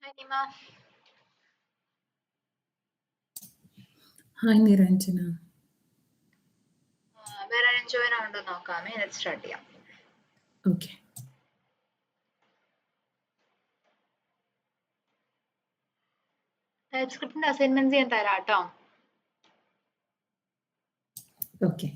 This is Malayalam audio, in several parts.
Hi, Nima. Hi, Niranjana. വേറെ join ആവുന്നുണ്ടോ നോക്കാമേ. Let's start ചെയ്യാം. Okay. TypeScriptന്റെ assignments ഞാൻ തരാം ട്ടോ. Okay.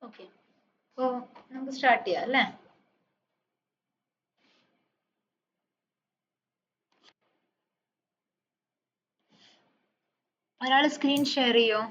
Okay. അപ്പോൾ നമുക്ക് സ്റ്റാർട്ട് ചെയ്യാം അല്ലേ? ഒരാൾ സ്ക്രീൻ ഷെയർ ചെയ്യോ?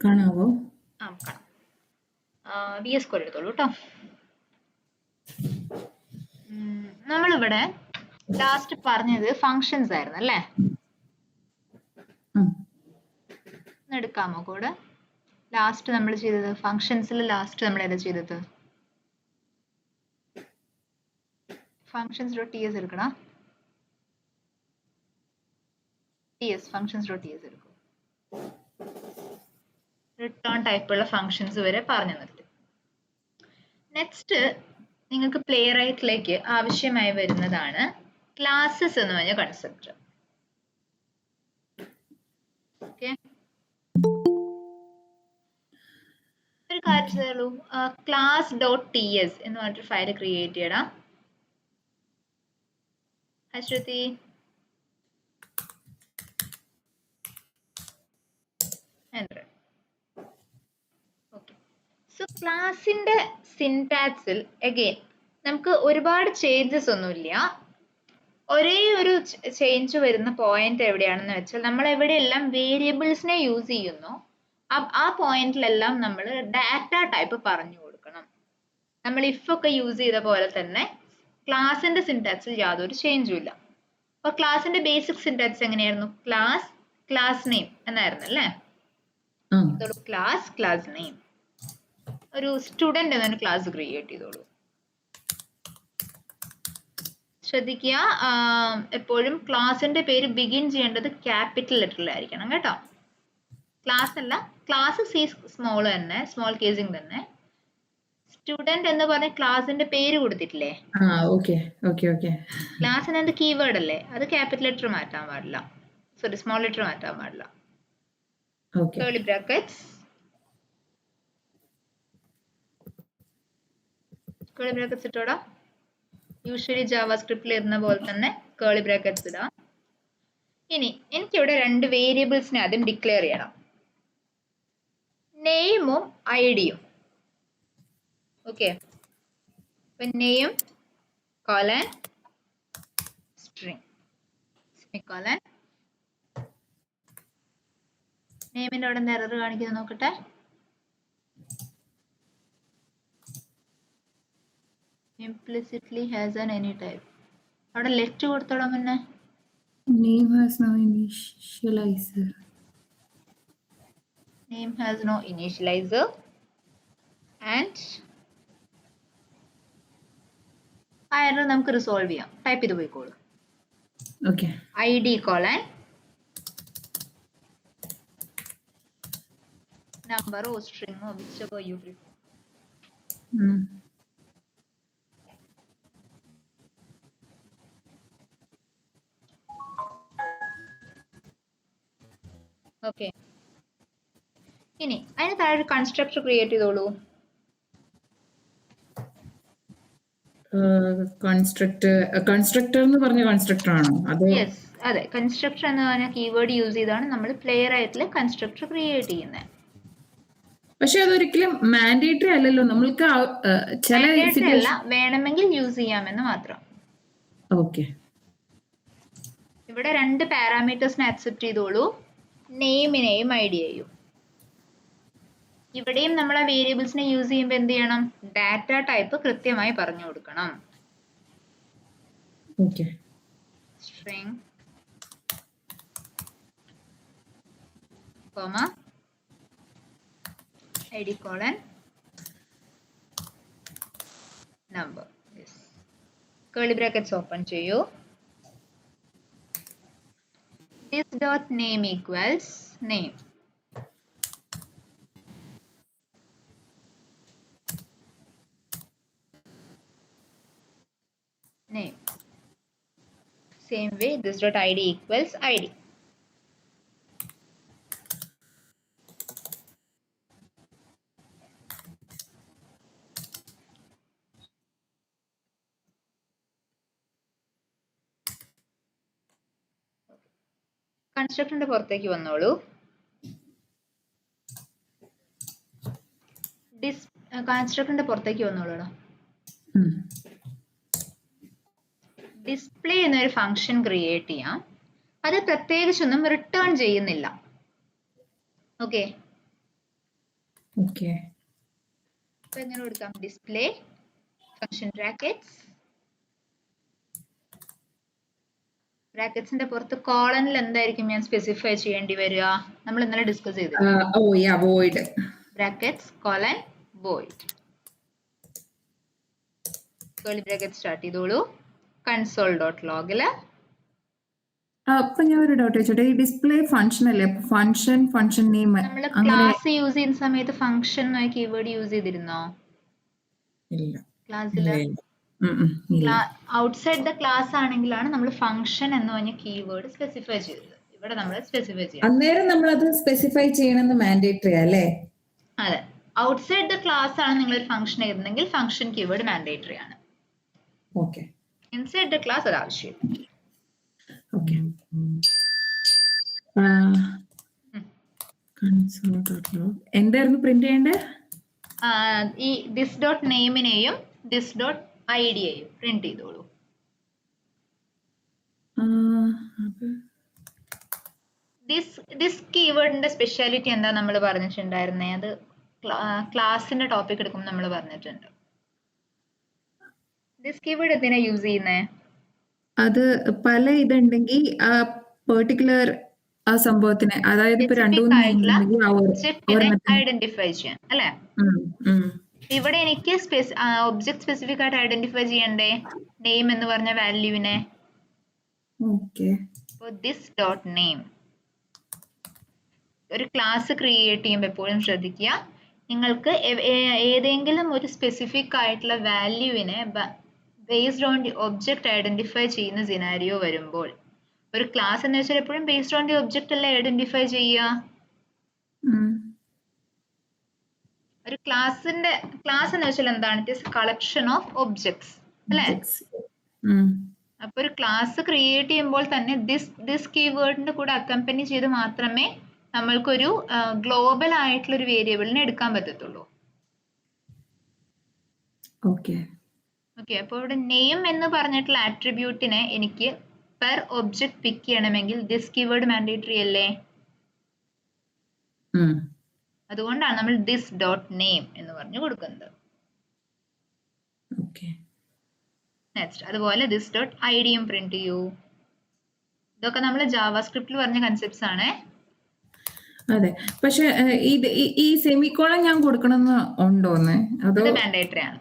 കാണാവോ? കാണാം. VS Code എടുത്തോളൂ കേട്ടോ. നമ്മളിവിടെ ലാസ്റ്റ് പറഞ്ഞത് ഫങ്ഷൻസ് ആയിരുന്നു അല്ലേ? എടുക്കാമോ കോഡ്? ലാസ്റ്റ് നമ്മൾ ചെയ്തത് ഫങ്ഷൻസിൽ ലാസ്റ്റ് നമ്മൾ ഏതാ ചെയ്തത്? functions.ts എടുക്കണം. functions.ts എടുക്കും. റിട്ടേൺ ടൈപ്പുള്ള ഫങ്ഷൻസ് വരെ പറഞ്ഞു നിർത്തി. നെക്സ്റ്റ് നിങ്ങൾക്ക് പ്ലേ റൈറ്റിലേക്ക് ആവശ്യമായി വരുന്നതാണ് ക്ലാസ്സസ് എന്ന് പറഞ്ഞ കൺസെപ്റ്റ്. ഓക്കെ, ഒരു കാര്യം ചെയ്തോളൂ, class.ts എന്ന് പറഞ്ഞിട്ട് ഫയൽ ക്രിയേറ്റ് ചെയ്യണം. അശ്വതി, എൻ്റർ. ഓക്കെ, സോ ക്ലാസിന്റെ സിൻടാക്സിൽ അഗെയിൻ നമുക്ക് ഒരുപാട് ചേഞ്ചസ് ഒന്നുമില്ല. ഒരേ ഒരു ചേഞ്ച് വരുന്ന പോയിന്റ് എവിടെയാണെന്ന് വെച്ചാൽ നമ്മൾ എവിടെയെല്ലാം വേരിയബിൾസിനെ യൂസ് ചെയ്യുന്നു ആ പോയിന്റിലെല്ലാം നമ്മൾ ഡാറ്റ ടൈപ്പ് പറഞ്ഞു കൊടുക്കണം. നമ്മൾ ഇഫ് ഒക്കെ യൂസ് ചെയ്ത പോലെ തന്നെ ക്ലാസിന്റെ സിൻടാക്സിൽ യാതൊരു ചേഞ്ചും ഇല്ല. അപ്പൊ ക്ലാസിന്റെ ബേസിക് സിൻടാക്സ് എങ്ങനെയായിരുന്നു? ക്ലാസ് നെയിം എന്നായിരുന്നു അല്ലേ? Class name. ഒരു സ്റ്റുഡന്റ് എന്നൊരു ക്ലാസ് ക്രിയേറ്റ് ചെയ്തോളൂ. ശ്രദ്ധിക്കുക, എപ്പോഴും ക്ലാസിന്റെ പേര് ബിഗിൻ ചെയ്യേണ്ടത് ക്യാപിറ്റൽ ലെറ്ററിലായിരിക്കണം കേട്ടോ. ക്ലാസ് അല്ല, ക്ലാസ് സി സ്മോൾ തന്നെ, സ്മോൾ കേസിംഗ് തന്നെ. സ്റ്റുഡന്റ് എന്ന് പറഞ്ഞ ക്ലാസിന്റെ പേര് കൊടുത്തിട്ടില്ലേ? ക്ലാസ്സിനകത്ത് കീവേഡ് അല്ലേ, അത് ക്യാപിറ്റൽ ലെറ്റർ മാറ്റാൻ പാടില്ല, സോറി സ്മോൾ ലെറ്റർ മാറ്റാൻ പാടില്ല. കേർലി ബ്രാക്കറ്റ്സ്, കേർലി ബ്രാക്കറ്റ്സ് ഇട്ടോടാ. യൂഷ്വലി ജാവാസ്ക്രിപ്റ്റിൽ ഇരുന്ന പോലെ തന്നെ കേർലി ബ്രാക്കറ്റ്സ് ഇടാം. ഇനി എനിക്കിവിടെ രണ്ട് വേരിയബിൾസിനെ ആദ്യം ഡിക്ലെയർ ചെയ്യണം, നെയിമും ഐഡിയും. Okay, name colon string semicolon. നെയിമിന്റെ അവിടെ നിന്ന് എറർ കാണിക്കുന്നത് നോക്കട്ടെ. implicitly has an any type. അവിടെ ലെറ്റ് കൊടുത്തോളാം മുന്നേ. Name has no initializer. Name has no initializer and ആ എറർ നമുക്ക് റിസോൾവ് ചെയ്യാം. ടൈപ്പ് ചെയ്ത് പോയിക്കോളൂ. Okay. ID colon number or string or whichever you prefer. Okay. ഇനി അതിന് താഴെ ഒരു കൺസ്ട്രക്ടർ ക്രിയേറ്റ് ചെയ്തോളൂ. കൺസ്ട്രക്ടർ എന്ന് പറഞ്ഞ കൺസ്ട്രക്ടർ ആണോ അതോ? യെസ്, അതെ. കൺസ്ട്രക്ടർ എന്ന് പറഞ്ഞ കീവേഡ് യൂസ് ചെയ്താണ് നമ്മൾ പ്ലെയർ ആയിട്ടുള്ള കൺസ്ട്രക്ടർ ക്രിയേറ്റ് ചെയ്യുന്നത്. പക്ഷെ അതൊരിക്കലും മാൻഡേറ്ററി അല്ലല്ലോ, നമ്മൾക്ക് ചില അല്ല, വേണമെങ്കിൽ യൂസ് ചെയ്യാമെന്ന് മാത്രം. ഓക്കെ. ഇവിടെ രണ്ട് പാരാമീറ്റേഴ്സിനെ അക്സെപ്റ്റ് ചെയ്തോളൂ, നെയിമിനെയും ഐഡിയെയും. ഇവിടെയും നമ്മൾ ആ വേരിയബിൾസിനെ യൂസ് ചെയ്യുമ്പോൾ എന്ത് ചെയ്യണം? ഡാറ്റ ടൈപ്പ് കൃത്യമായി പറഞ്ഞു കൊടുക്കണം. Okay. String comma id colon number. Yes. Curly brackets open ചെയ്യൂ. This dot name equals name. Name. Same way, this dot id equals id. കൺസ്ട്രക്ടറിന്റെ പുറത്തേക്ക് വന്നോളൂ. കൺസ്ട്രക്ടറിന്റെ പുറത്തേക്ക് വന്നോളൂടാ. ഡിസ്പ്ലേ എന്നൊരു ഫംഗ്ഷൻ ക്രിയേറ്റ് ചെയ്യാം. അത് പ്രത്യേകിച്ചൊന്നും റിട്ടേൺ ചെയ്യുന്നില്ല. ഓക്കെ. അപ്പൊ എങ്ങനെ കൊടുക്കാം? ഡിസ്പ്ലേ ഫംഗ്ഷൻ ബ്രാക്കറ്റ്സിന്റെ പുറത്ത് കോളനിൽ എന്തായിരിക്കും ഞാൻ സ്പെസിഫൈ ചെയ്യേണ്ടി വരിക? നമ്മൾ ഇന്നലെ ഡിസ്കസ് ചെയ്തു. Brackets colon void. Curly bracket start ചെയ്തോളൂ. console.log അപ്പൊ ഞാൻ ഒരു ഡൗട്ട് ചോദിച്ചോട്ടെ, ഈ ഡിസ്പ്ലേ ഫംഗ്ഷൻ അല്ലേ, ഫംഗ്ഷൻ നെയിം നമ്മൾ ക്ലാസ് യൂസ് ചെയ്യുന്ന സമയത്ത് ഫംഗ്ഷൻ എന്ന കീവേഡ് യൂസ് ചെയ്തിരുന്നോ? ഇല്ല. ക്ലാസ്സിൽ ഔട്ട്സൈഡ് ദ ക്ലാസ് ആണെങ്കിലാണ് നമ്മൾ ഫംഗ്ഷൻ എന്ന് പറഞ്ഞ കീവേഡ് സ്പെസിഫൈ ചെയ്തത്. ഇവിടെ നമ്മൾ സ്പെസിഫൈ ചെയ്യണം. അന്നേരം നമ്മൾ അത് സ്പെസിഫൈ ചെയ്യണമെന്ന് മാൻഡേറ്ററി അല്ലേ? അതെ. ഔട്ട്സൈഡ് ദ ക്ലാസ് ആണ് നിങ്ങൾ ഒരു ഫംഗ്ഷൻ എഴുതുന്നെങ്കിൽ ഫംഗ്ഷൻ കീവേഡ് മാൻഡേറ്ററി ആണ്. ഓക്കെ. ഇൻസൈഡ് ദ ക്ലാസ് അത് ആവശ്യമില്ല. ഓക്കെ. എന്തായിരുന്നു പ്രിന്റ് ചെയ്യേണ്ടത്? ഈ ദിസ് ഡോട്ട് നെയിമിനെയും ദിസ് ഡോട്ട് ഐഡിയെയും പ്രിന്റ് ചെയ്തോളൂ. ദിസ് കീവേഡിന്റെ സ്പെഷ്യാലിറ്റി എന്താ നമ്മൾ പറഞ്ഞിട്ടുണ്ടായിരുന്നേ? അത് ക്ലാസിന്റെ ടോപ്പിക് എടുക്കുമ്പോൾ നമ്മൾ പറഞ്ഞിട്ടുണ്ട്. ദിസ് കീവേഡ് എന്തിനാ യൂസ് ചെയ്യുന്നേ? അത് പല ഇതുണ്ടെങ്കിൽ ആ പെർട്ടിക്കുലർ ആ സംഭവത്തിനെ, അതായത് ഇപ്പൊ ഐഡന്റിഫൈ ചെയ്യാൻ അല്ലെ? ഇവിടെ എനിക്ക് ഒബ്ജക്ട് സ്പെസിഫിക് ആയിട്ട് ഐഡന്റിഫൈ ചെയ്യണ്ടേ നെയിം എന്ന് പറഞ്ഞ വാല്യൂവിനെ. ദിസ് ഡോട്ട് നെയിം ഒരു ക്ലാസ് ക്രിയേറ്റ് ചെയ്യുമ്പോൾ എപ്പോഴും ശ്രദ്ധിക്കുക, നിങ്ങൾക്ക് ഏതെങ്കിലും ഒരു സ്പെസിഫിക് ആയിട്ടുള്ള വാല്യൂവിനെ based on the object identify ചെയ്യുന്ന സിനാരിയോ വരുമ്പോൾ, ഒരു ക്ലാസ് എന്ന് വെച്ചാൽ എപ്പോഴും ബേസ്ഡ് ഓൺ ദി ഒബ്ജക്ട് അല്ലേ ഐഡന്റിഫൈ ചെയ്യുക. ഒരു ക്ലാസ് എന്ന് വെച്ചാൽ എന്താണ്? It is collection of objects അല്ലേ? അപ്പൊ ഒരു ക്ലാസ് ക്രിയേറ്റ് ചെയ്യുമ്പോൾ തന്നെ ദിസ് കീവേഡിന്റെ കൂടെ അക്കമ്പനി ചെയ്ത് മാത്രമേ നമ്മൾക്കൊരു ഗ്ലോബൽ ആയിട്ടുള്ള ഒരു വേരിയബിളിനെ എടുക്കാൻ പറ്റത്തുള്ളൂ. ഓക്കെ. അപ്പൊ ഇവിടെ നെയിം എന്ന് പറഞ്ഞിട്ടുള്ള ആട്രിബ്യൂട്ടിനെ എനിക്ക് പെർ ഒബ്ജക്ട് പിക്ക് ചെയ്യണമെങ്കിൽ ദിസ് കീവേഡ് മാൻഡേറ്ററി അല്ലേ? അതുകൊണ്ടാണ് നമ്മൾ ദിസ് ഡോട്ട് നെയിം എന്ന് പറഞ്ഞു കൊടുക്കുന്നത്. നെക്സ്റ്റ് അതുപോലെ ദിസ് ഡോട്ട് ഐഡിയും പ്രിന്റ് ചെയ്യൂ. ഇതൊക്കെ നമ്മൾ ജാവാസ്ക്രിപ്റ്റിൽ പറഞ്ഞ കൺസെപ്റ്റ്സ് ആണ്. അതെ, പക്ഷെ ഈ സെമിക്കോളൻ ഞാൻ കൊടുക്കണമെന്ന് ഉണ്ടോന്ന്, അതോ അത് മാൻഡേറ്ററി ആണ്.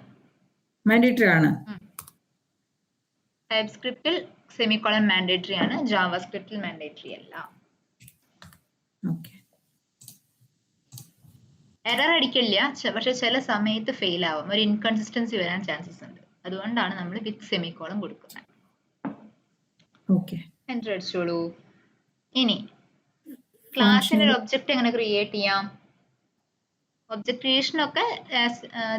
മാൻഡേറ്ററി ആണ്? ടൈപ്പ് സ്ക്രിപ്റ്റിൽ സെമിക്കോളൻ മാൻഡേറ്ററി ആണ്, ജാവാസ്ക്രിപ്റ്റിൽ മാൻഡേറ്ററി അല്ല. ഓക്കെ. എറർ അടിക്കില്ല, പക്ഷെ ചില സമയത്ത് ഫെയിൽ ആവും, ഒരു ഇൻകൺസിസ്റ്റൻസി വരാൻ ചാൻസസ് ഉണ്ട്. അതുകൊണ്ടാണ് നമ്മൾ വിത്ത് സെമിക്കോളൻ കൊടുക്കുന്നത്. ഓക്കെ. എൻ്റർ അടിച്ചോളൂ. ഇനി ക്ലാസ്സിന്റെ ഒരു ഒബ്ജക്റ്റ് എങ്ങനെ ക്രിയേറ്റ് ചെയ്യാം? ഒബ്ജക്ട് ക്രിയേഷൻ ഒക്കെ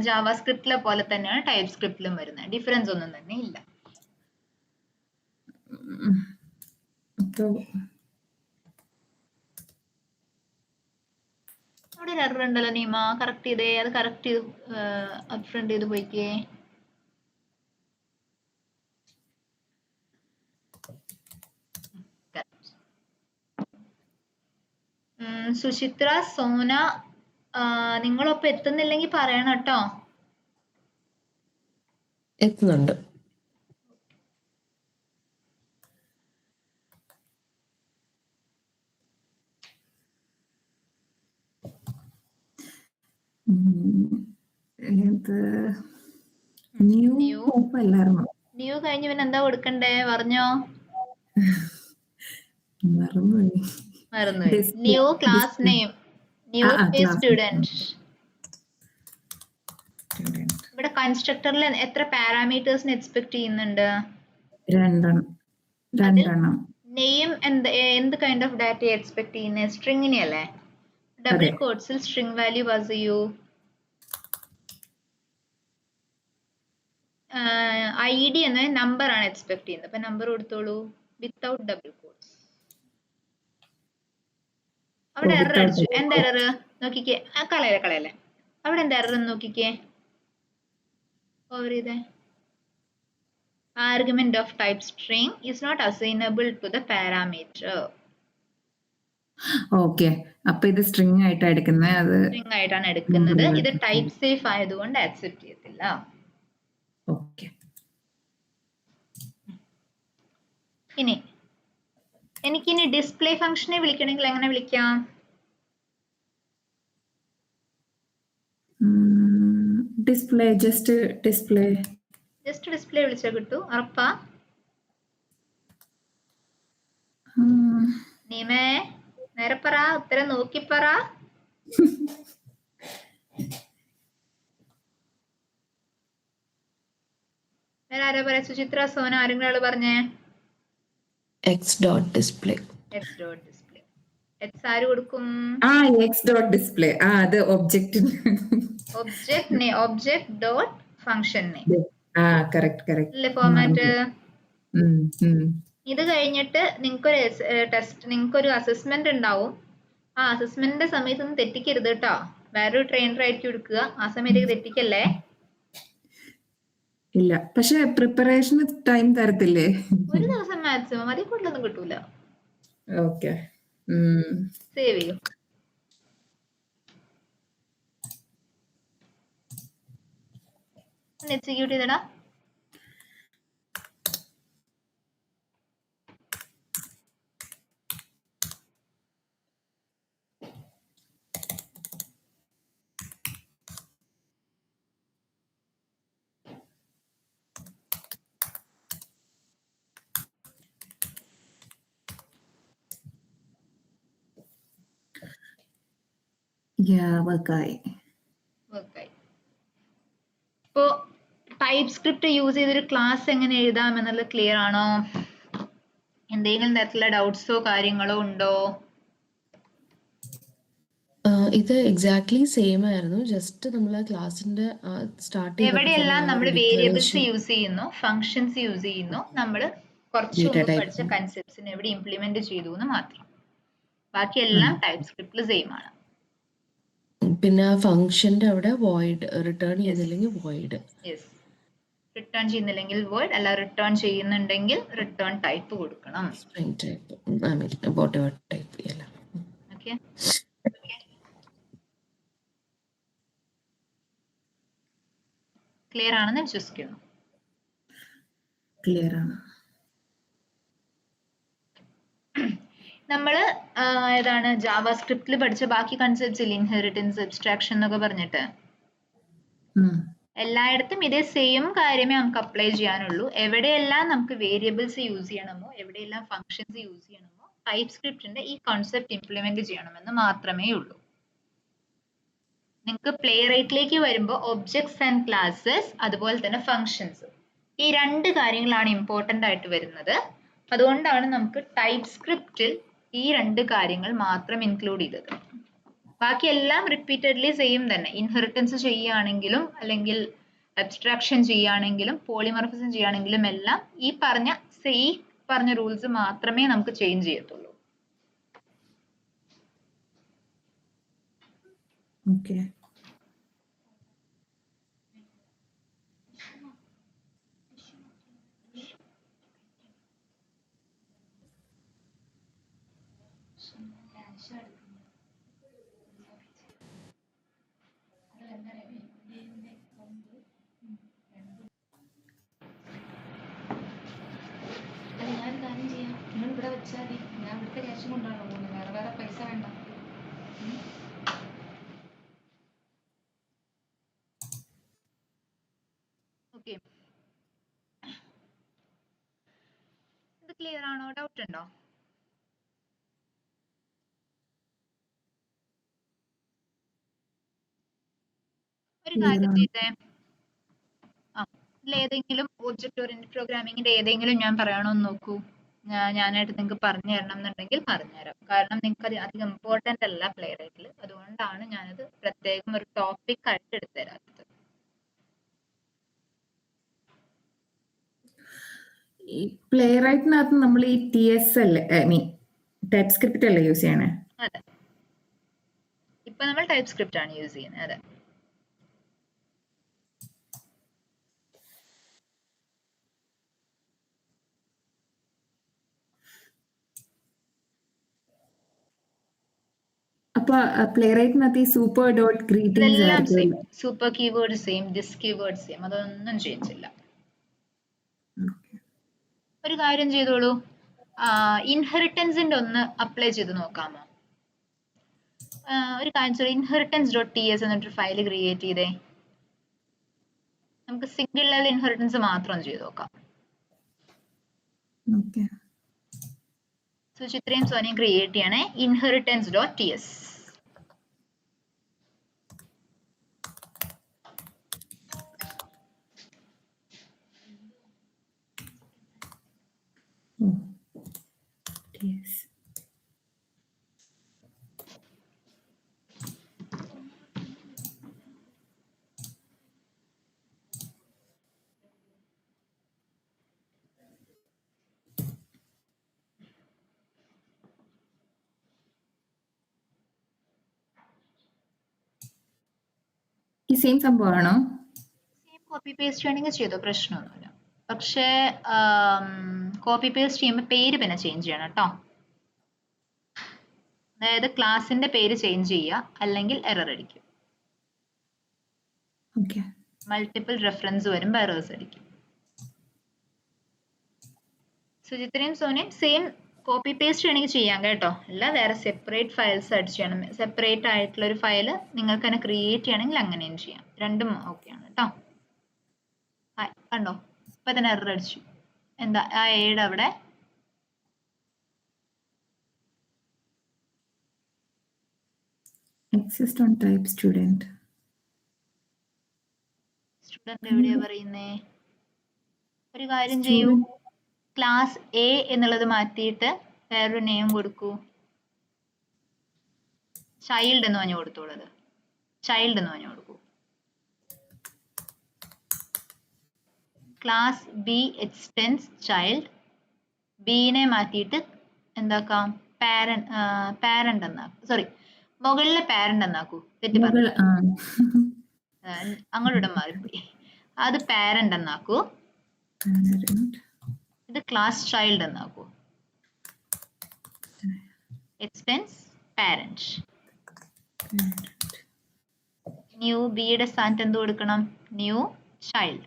ജാവാസ്ക്രിപ്റ്റിലെ പോലെ തന്നെയാണ് ടൈപ്പ് സ്ക്രിപ്റ്റിലും വരുന്നത്. ഡിഫറൻസ് ഒന്നും തന്നെ ഇല്ല. അവിടെ ഒരു എറർ ഉണ്ടല്ലോ നീമ, കറക്റ്റ് ചെയ്തേ. അത് കറക്റ്റ് ചെയ്ത് അപ്രണ്ട് ചെയ്ത് പോയിക്കേ. സുചിത്ര, സോന, നിങ്ങളൊപ്പം എത്തുന്നില്ലെങ്കിൽ പറയണം കേട്ടോ. എത്തുന്നുണ്ട്. ന്യൂ കഴിഞ്ഞ് പിന്നെ എന്താ കൊടുക്കണ്ടേ പറഞ്ഞോ? മറന്നുപോയി. New class name, new student. ഇവിടെ കൺസ്ട്രക്ടറിൽ എത്ര പാരാമീറ്റേഴ്സിന് എക്സ്പെക്ട് ചെയ്യുന്നുണ്ട്? രണ്ടെണ്ണം. നെയിം എന്ത് കൈൻഡ് ഓഫ് ഡാറ്റ എക്സ്പെക്ട് ചെയ്യുന്നത്? സ്ട്രിങ്ങിനെ അല്ലേ? ഡബിൾ കോട്ട്സിൽ സ്ട്രിംഗ് വാല്യൂ പാസ് ചെയ്യൂ. ID എന്ന നമ്പർ ആണ് എക്സ്പെക്ട് ചെയ്യുന്നത്, അപ്പൊ നമ്പർ കൊടുത്തോളൂ വിത്തൗട്ട് ഡബിൾ കോട്ട്സ്. അവിടെ എറർ അടിച്ചു. എന്താ എറർ നോക്കിക്കേ. കളയല്ലേ. അവിടെ എന്താ എറർ നോക്കിക്കേ. ഓവർ ചെയ്തേ. Argument of type string is not assignable to the parameter. Okay, അപ്പൊ ഇത് സ്ട്രിംഗ് ആയിട്ടാണ് എടുക്കുന്നത്. സ്ട്രിംഗ് ആയിട്ടാണ് എടുക്കുന്നത്. ഇത് ടൈപ്പ് സേഫ് ആയതുകൊണ്ട് ആക്സെപ്റ്റ് ചെയ്യത്തില്ല. ഓക്കെ. ഇനി എനിക്കിനി ഡിസ്പ്ലേ ഫംഗ്ഷനെ വിളിക്കണമെങ്കിൽ എങ്ങനെ വിളിക്കാം? ജസ്റ്റ് ഡിസ്പ്ലേ വിളിച്ചാൽ കിട്ടൂ, ഉറപ്പാ? നീമേ നേരെ പറ, ഉത്തരം നോക്കി പറ. വേറെ ആരാ പറയാ? സുചിത്ര, സോന, ആരെങ്കിലും ആള് പറഞ്ഞേ. x.display. x.display. x ആര് കൊടുക്കും? x.display. അത് object dot function name. Correct format. ഇത് കഴിഞ്ഞിട്ട് നിങ്ങൾക്കൊരു അസസ്മെന്റ് ഉണ്ടാവും. ആ അസസ്മെന്റിന്റെ സമയത്ത് ഒന്നും തെറ്റിക്കരുത് കേട്ടോ. വേറൊരു ട്രെയിനർ ആയിരിക്കും എടുക്കുക, ആ സമയത്തേക്ക് തെറ്റിക്കല്ലേ. ഇല്ല, പക്ഷെ പ്രിപ്പറേഷന് ടൈം തരത്തില്ലേ? ഒരു ദിവസം മാക്സിമം, അതിൽ കൂടുതലൊന്നും കിട്ടൂല. ഓക്കെ, സേവ് ചെയ്യും. എക്സിക്യൂട്ട് ചെയ്തടാ. വർക്കായി. ഇപ്പോ ടൈപ്പ് സ്ക്രിപ്റ്റ് യൂസ് ചെയ്തൊരു ക്ലാസ് എങ്ങനെ എഴുതാം എന്നുള്ളത് ക്ലിയർ ആണോ? എന്തെങ്കിലും തരത്തിലുള്ള ഡൗട്ട്സോ കാര്യങ്ങളോ ഉണ്ടോ? ഇത് എക്സാക്ട്ലി സെയിം ആയിരുന്നു, ജസ്റ്റ് നമ്മൾ ക്ലാസിന്റെ സ്റ്റാർട്ട് എവിടെയെല്ലാം നമ്മൾ വേരിയബിൾസ് യൂസ് ചെയ്യുന്നു, ഫങ്ഷൻസ് യൂസ് ചെയ്യുന്നു, നമ്മൾ കുറച്ച് മുമ്പ് പഠിച്ച കൺസെപ്റ്റ്സിനെ എവിടെ ഇംപ്ലിമെന്റ് ചെയ്തു എന്ന് മാത്രം. ബാക്കിയെല്ലാം ടൈപ്പ് സ്ക്രിപ്റ്റിൽ സെയിം ആണ്. പിന്നെ ഫംഗ്ഷന്റെ അവിടെ വോയിഡ് റിട്ടേൺ ചെയ്യുന്നില്ലെങ്കിൽ വോയിഡ്. റിട്ടേൺ ചെയ്യുന്നില്ലെങ്കിൽ വോയിഡ്, അല്ല റിട്ടേൺ ചെയ്യുന്നുണ്ടെങ്കിൽ റിട്ടേൺ ടൈപ്പ് കൊടുക്കണം. String type, I mean whatever type അല്ല. ഓക്കേ, ക്ലിയർ ആണെന്ന് വിശ്വസിക്കുന്നു. ക്ലിയർ ആണ്. നമ്മൾ ഏതാണ് ജാവാസ്ക്രിപ്റ്റിൽ പഠിച്ച ബാക്കി കൺസെപ്റ്റ്സ് ഇല്ലേ, ഇൻഹെറിറ്റൻസ്, അബ്സ്ട്രാക്ഷൻ എന്നൊക്കെ പറഞ്ഞിട്ട്, എല്ലായിടത്തും ഇതേ സെയിം കാര്യമേ നമുക്ക് അപ്ലൈ ചെയ്യാനുള്ളൂ. എവിടെയെല്ലാം നമുക്ക് വേരിയബിൾസ് യൂസ് ചെയ്യണമോ, എവിടെയെല്ലാം ഫങ്ഷൻസ് യൂസ് ചെയ്യണമോ, ടൈപ്പ് സ്ക്രിപ്റ്റിന്റെ ഈ കോൺസെപ്റ്റ് ഇംപ്ലിമെന്റ് ചെയ്യണമെന്ന് മാത്രമേ ഉള്ളൂ. നിങ്ങൾക്ക് പ്ലേ റൈറ്റിലേക്ക് വരുമ്പോൾ ഒബ്ജക്ട്സ് ആൻഡ് ക്ലാസ്സസ് അതുപോലെ തന്നെ ഫങ്ഷൻസ്, ഈ 2 കാര്യങ്ങളാണ് ഇമ്പോർട്ടന്റ് ആയിട്ട് വരുന്നത്. അതുകൊണ്ടാണ് നമുക്ക് ടൈപ്പ് സ്ക്രിപ്റ്റിൽ ഈ 2 കാര്യങ്ങൾ മാത്രം ഇൻക്ലൂഡ് ചെയ്തത്. ബാക്കി എല്ലാം റിപ്പീറ്റഡ്ലി സെയിം തന്നെ. ഇൻഹെറിറ്റൻസ് ചെയ്യുകയാണെങ്കിലും അല്ലെങ്കിൽ അബ്സ്ട്രാക്ഷൻ ചെയ്യുകയാണെങ്കിലും പോളിമോർഫിസം ചെയ്യുകയാണെങ്കിലും എല്ലാം ഈ പറഞ്ഞ റൂൾസ് മാത്രമേ നമുക്ക് ചേഞ്ച് ചെയ്യത്തുള്ളൂ. ഓക്കെ. ഞാൻ കാര്യം ചെയ്യാം, നിങ്ങൾ ഇവിടെ വെച്ചാൽ മതി, ഞാൻ ഇവിടുത്തെ ക്യാഷ് കൊണ്ടാണോ പോകുന്നത്, വേറെ വേറെ പൈസ വേണ്ട. ഓക്കെ, ഇത് ക്ലിയർ ആണോ? ഡൗട്ട് ഉണ്ടോ? ഒരു കാര്യം ചെയ്തേ, ഇതിലേതെങ്കിലും ഒബ്ജക്റ്റ് ഓറിയന്റഡ് പ്രോഗ്രാമിങ്ങിന്റെ ഏതെങ്കിലും ഞാൻ പറയണമെന്ന് നോക്കൂ. ഞാനായിട്ട് നിങ്ങൾക്ക് പറഞ്ഞു തരണം എന്നുണ്ടെങ്കിൽ പറഞ്ഞുതരാം. കാരണം നിങ്ങൾക്ക് അത് അധികം ഇമ്പോർട്ടന്റ് അല്ല പ്ലേ റൈറ്റിൽ. അതുകൊണ്ടാണ് ഞാനത് പ്രത്യേകം ഒരു ടോപ്പിക് ആയിട്ട് എടുത്തു തരാത്തത്. ഈ പ്ലേ റൈറ്റിനകത്ത് നമ്മൾ ഈ TS അല്ലേ, ഐ മീൻ ടൈപ്പ് സ്ക്രിപ്റ്റ് അല്ലേ യൂസ് ചെയ്യണേ? അതെ, ഇപ്പൊ നമ്മൾ ടൈപ്പ് സ്ക്രിപ്റ്റ് ആണ് യൂസ് ചെയ്യുന്നത്. അതെ. അപ്പൊ പ്ലേ റൈറ്റിനകത്ത് ഈ സൂപ്പർ ഡോട്ട് ഗ്രീറ്റിംഗ്സ് ഇതെല്ലാം സെയിം. ആയിരിക്കും. Super keyword same, this keyword same, അതൊന്നും ചേഞ്ച് ഇല്ല. ഒരു കാര്യം ചെയ്തോളൂ, ഇൻഹെറിറ്റൻസിന്റെ ഒന്ന് അപ്ലൈ ചെയ്ത് നോക്കാമോ? ഒരു കാര്യം ചെയ്തോളൂ, inheritance.ts എന്നിട്ടൊരു ഫയൽ ക്രിയേറ്റ് ചെയ്തേ. നമുക്ക് സിംഗിൾ ലെവൽ ഇൻഹെറിറ്റൻസ് മാത്രം ചെയ്ത് നോക്കാം. സുചിത്രയും സോനിയും ക്രിയേറ്റ് ചെയ്യണേ inheritance.ts. ഈ സെയിം സംഭവമാണോ? സെയിം കോപ്പി പേസ്റ്റ് ചെയ്യണമെങ്കിൽ ചെയ്തോ, പ്രശ്നമൊന്നുമില്ല. പക്ഷേ കോപ്പി പേസ്റ്റ് ചെയ്യുമ്പോൾ പേര് പിന്നെ ചേഞ്ച് ചെയ്യണം കേട്ടോ. അതായത് ക്ലാസിന്റെ പേര് ചേഞ്ച് ചെയ്യുക, അല്ലെങ്കിൽ എറർ അടിക്കും. മൾട്ടിപ്പിൾ റെഫറൻസ് വരുമ്പോൾ എറേഴ്സ് അടിക്കും. സുചിത്രയും സോനയും സെയിം കോപ്പി പേസ്റ്റ് ചെയ്യണമെങ്കിൽ ചെയ്യാം കേട്ടോ. അല്ല വേറെ സെപ്പറേറ്റ് ഫയൽസ് ആയിട്ട് ചെയ്യണം. സെപ്പറേറ്റ് ആയിട്ടുള്ള ഒരു ഫയൽ നിങ്ങൾക്ക് തന്നെ ക്രിയേറ്റ് ചെയ്യണമെങ്കിൽ അങ്ങനെയും ചെയ്യാം. രണ്ടും ഓക്കെയാണ് കേട്ടോ. കണ്ടോ, ഇപ്പൊ തന്നെ എറർ അടിച്ചു. എന്താ ആ ഏഡ് അവിടെ exist on type student. Student എവിടെയാ പറയുന്നേ? ഒരു കാര്യം ചെയ്യൂ, ക്ലാസ് എ എന്നുള്ളത് മാറ്റിയിട്ട് വേറൊരു നെയിം കൊടുക്കൂ. ചൈൽഡ് എന്ന് പറഞ്ഞു കൊടുത്തോളത്. ചൈൽഡ് എന്ന് പറഞ്ഞു കൊടുക്കൂ. Class B extends child. ബിനെ മാറ്റിയിട്ട് എന്താക്കാം, പാരന്റ് എന്നാക്കും. സോറി, മുകളിലെ പാരന്റ് എന്നാക്കൂ. തെറ്റി പറഞ്ഞു, അങ്ങോട്ട് മാറിപ്പോയി. അത് പാരന്റ് എന്നാക്കൂ. ഇത് ക്ലാസ് ചൈൽഡ് എന്നാക്കൂ. Extends parent. ന്യൂ ബിയുടെ സ്ഥാനത്ത് എന്ത് കൊടുക്കണം? New child.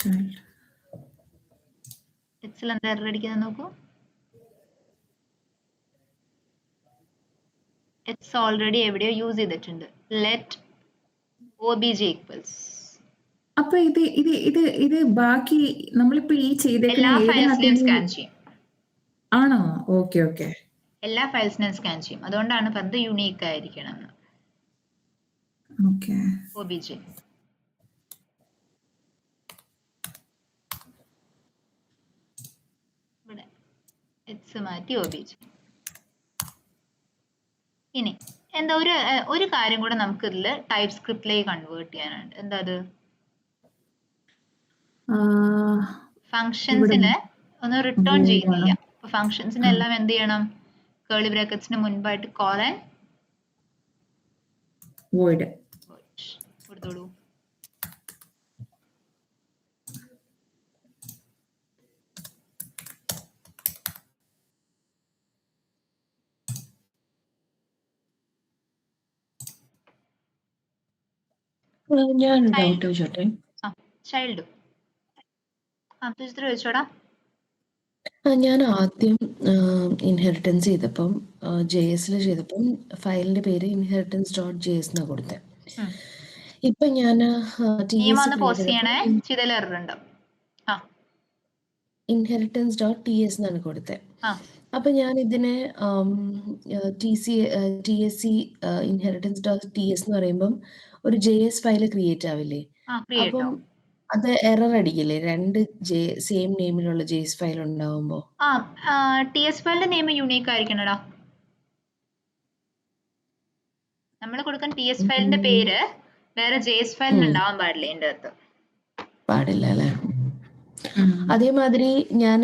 child. എക്സിൽ എന്താ എറർ അടിക്കുന്നത് നോക്കൂ. എക്സ് ഓൾറെഡി എവിടെയോ യൂസ് ചെയ്തിട്ടുണ്ട്. ലെറ്റ് obj ഈക്വൽസ് അപ്പൊ ഇത് ബാക്കി നമ്മളിപ്പോ ഈ ചെയ്തേക്കുന്ന എല്ലാ ഫയൽസിനെയും സ്കാൻ ഏതിനകത്ത് ചെയ്യും. ആണോ? Okay okay. എല്ലാ ഫയൽസിനെയും സ്കാൻ ചെയ്യും. അതുകൊണ്ടാണ് പറഞ്ഞത് യുണീക്ക് ആയിരിക്കണം എന്ന്. ഓക്കെ. obj ഇവിടെ എക്സ് മാറ്റി obj. ഇനി എന്താ ഒരു കാര്യം കൂടെ നമുക്ക് ഇതിൽ ടൈപ്പ് സ്ക്രിപ്റ്റിലേക്ക് കൺവേർട്ട് ചെയ്യാനുണ്ട്. എന്താ അത്? ഫങ്ഷൻസിന് ഒന്നും റിട്ടേൺ ചെയ്യുന്നില്ല. അപ്പൊ ഫങ്ഷൻസിനെല്ലാം എന്ത് ചെയ്യണം? കേളി ബ്രാക്കറ്റ്സിന് മുൻപായിട്ട് കോളൻ വോയിഡ് കൊടുത്തോളൂ. ഞാൻ ഡൗട്ട് ചോദിച്ചോട്ടെ. ചൈൽഡ് ചോദിച്ചോടാ. ഞാൻ ആദ്യം ഇൻഹെറിറ്റൻസ് ചെയ്തപ്പം JS ചെയ്തപ്പം ഫയലിന്റെ പേര് inheritance.js എന്നാ കൊടുത്തത്. ഇപ്പൊ ഞാൻ inheritance.ts എന്നാണ് കൊടുത്തത്. അപ്പൊ ഞാൻ ഇതിനെ TSC inheritance.ts എന്ന് പറയുമ്പം ഒരു JS ഫയൽ ക്രിയേറ്റ് ആവില്ലേ? അപ്പം അത് എറർ അടിക്കില്ലേ? രണ്ട് സെയിം നെയിമിലുള്ള JS ഫയൽ ഉണ്ടാവുമ്പോ? TS ഫയലിന്റെ നെയിം യൂണീക്ക് ആയിരിക്കണടാ. നമ്മൾ കൊടുക്കുന്ന TS ഫയലിന്റെ പേര് വേറെ JS ഫയലിന് ഉണ്ടാവാൻ പാടില്ല ഇതിന്റെ അകത്ത്. പാടില്ല അല്ലേ? അതേമാതിരി ഞാൻ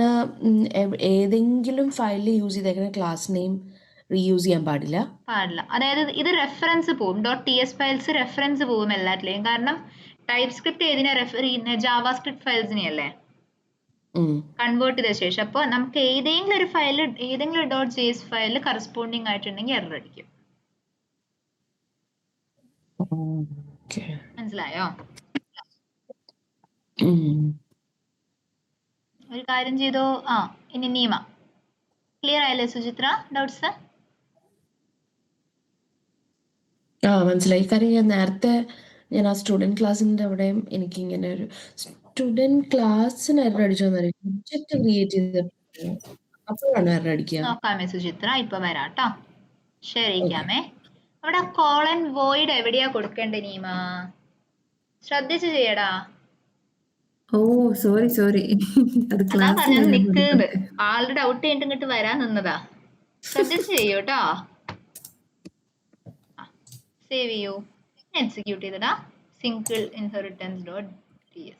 ഏതെങ്കിലും ഫയലിൽ യൂസ് ചെയ്തേക്കുന്ന ക്ലാസ് നെയിം റീയൂസ് ചെയ്യാൻ പാടില്ല. അതായത് ഇത് റെഫറൻസ് പോവും. .ts ഫയൽസ് റെഫറൻസ് പോവും എല്ലാത്തിലെയും. കാരണം ടൈപ്പ് സ്ക്രിപ്റ്റ് ഏതിനെ റെഫർ ചെയ്യുന്ന? ജാവാ സ്ക്രിപ്റ്റ് ഫയൽസിനെ അല്ലേ കൺവേർട്ട് ചെയ്ത ശേഷം. അപ്പോൾ നമുക്ക് ഏതെങ്കിലും ഒരു ഫയൽ ഏതെങ്കിലും .js ഫയലിൽ കറസ്പോണ്ടിങ് ആയിട്ടുണ്ടെങ്കിൽ എറർ അടിക്കും. മനസ്സിലായോ? ഒരു കാര്യം ചെയ്തോ. ഇനി നീമ ക്ലിയർ ആയില്ലേ സുചിത്ര? ഡൗട്ട്സ്? മനസ്സിലായി. കാര്യം ഞാൻ നേരത്തെ ആ സ്റ്റുഡന്റ് ക്ലാസ്സിന്റെ അവിടെ എനിക്ക് ഇങ്ങനെ ഒരു സ്റ്റുഡന്റ് ക്ലാസ്സിന് എറർ അടിച്ചോന്നറിയാം. ഒബ്ജക്റ്റ് ക്രിയേറ്റ് ചെയ്ത അപ്പോഴാണ് എറർ അടിക്കുക. നോക്കാമേ സുചിത്ര, ഇപ്പൊ വരാട്ടോ. ശരിക്കാമേ. അവിടെ കോളൻ വോയിഡ് എവിടെയാ കൊടുക്കണ്ടേ നീമ? ശ്രദ്ധിച്ചു ചെയ്യടാ. സോറി അത് നിക്കുന്നത് ആളുടെ ഡൗട്ട് കഴിഞ്ഞിട്ട് ഇങ്ങോട്ട് വരാൻ നിന്നതാ. ശ്രദ്ധിച്ചു ചെയ്യൂട്ടോ. സേവ് ചെയ്യൂ. എക്സിക്യൂട്ട് ചെയ്തടാ. Single inheritance.ts.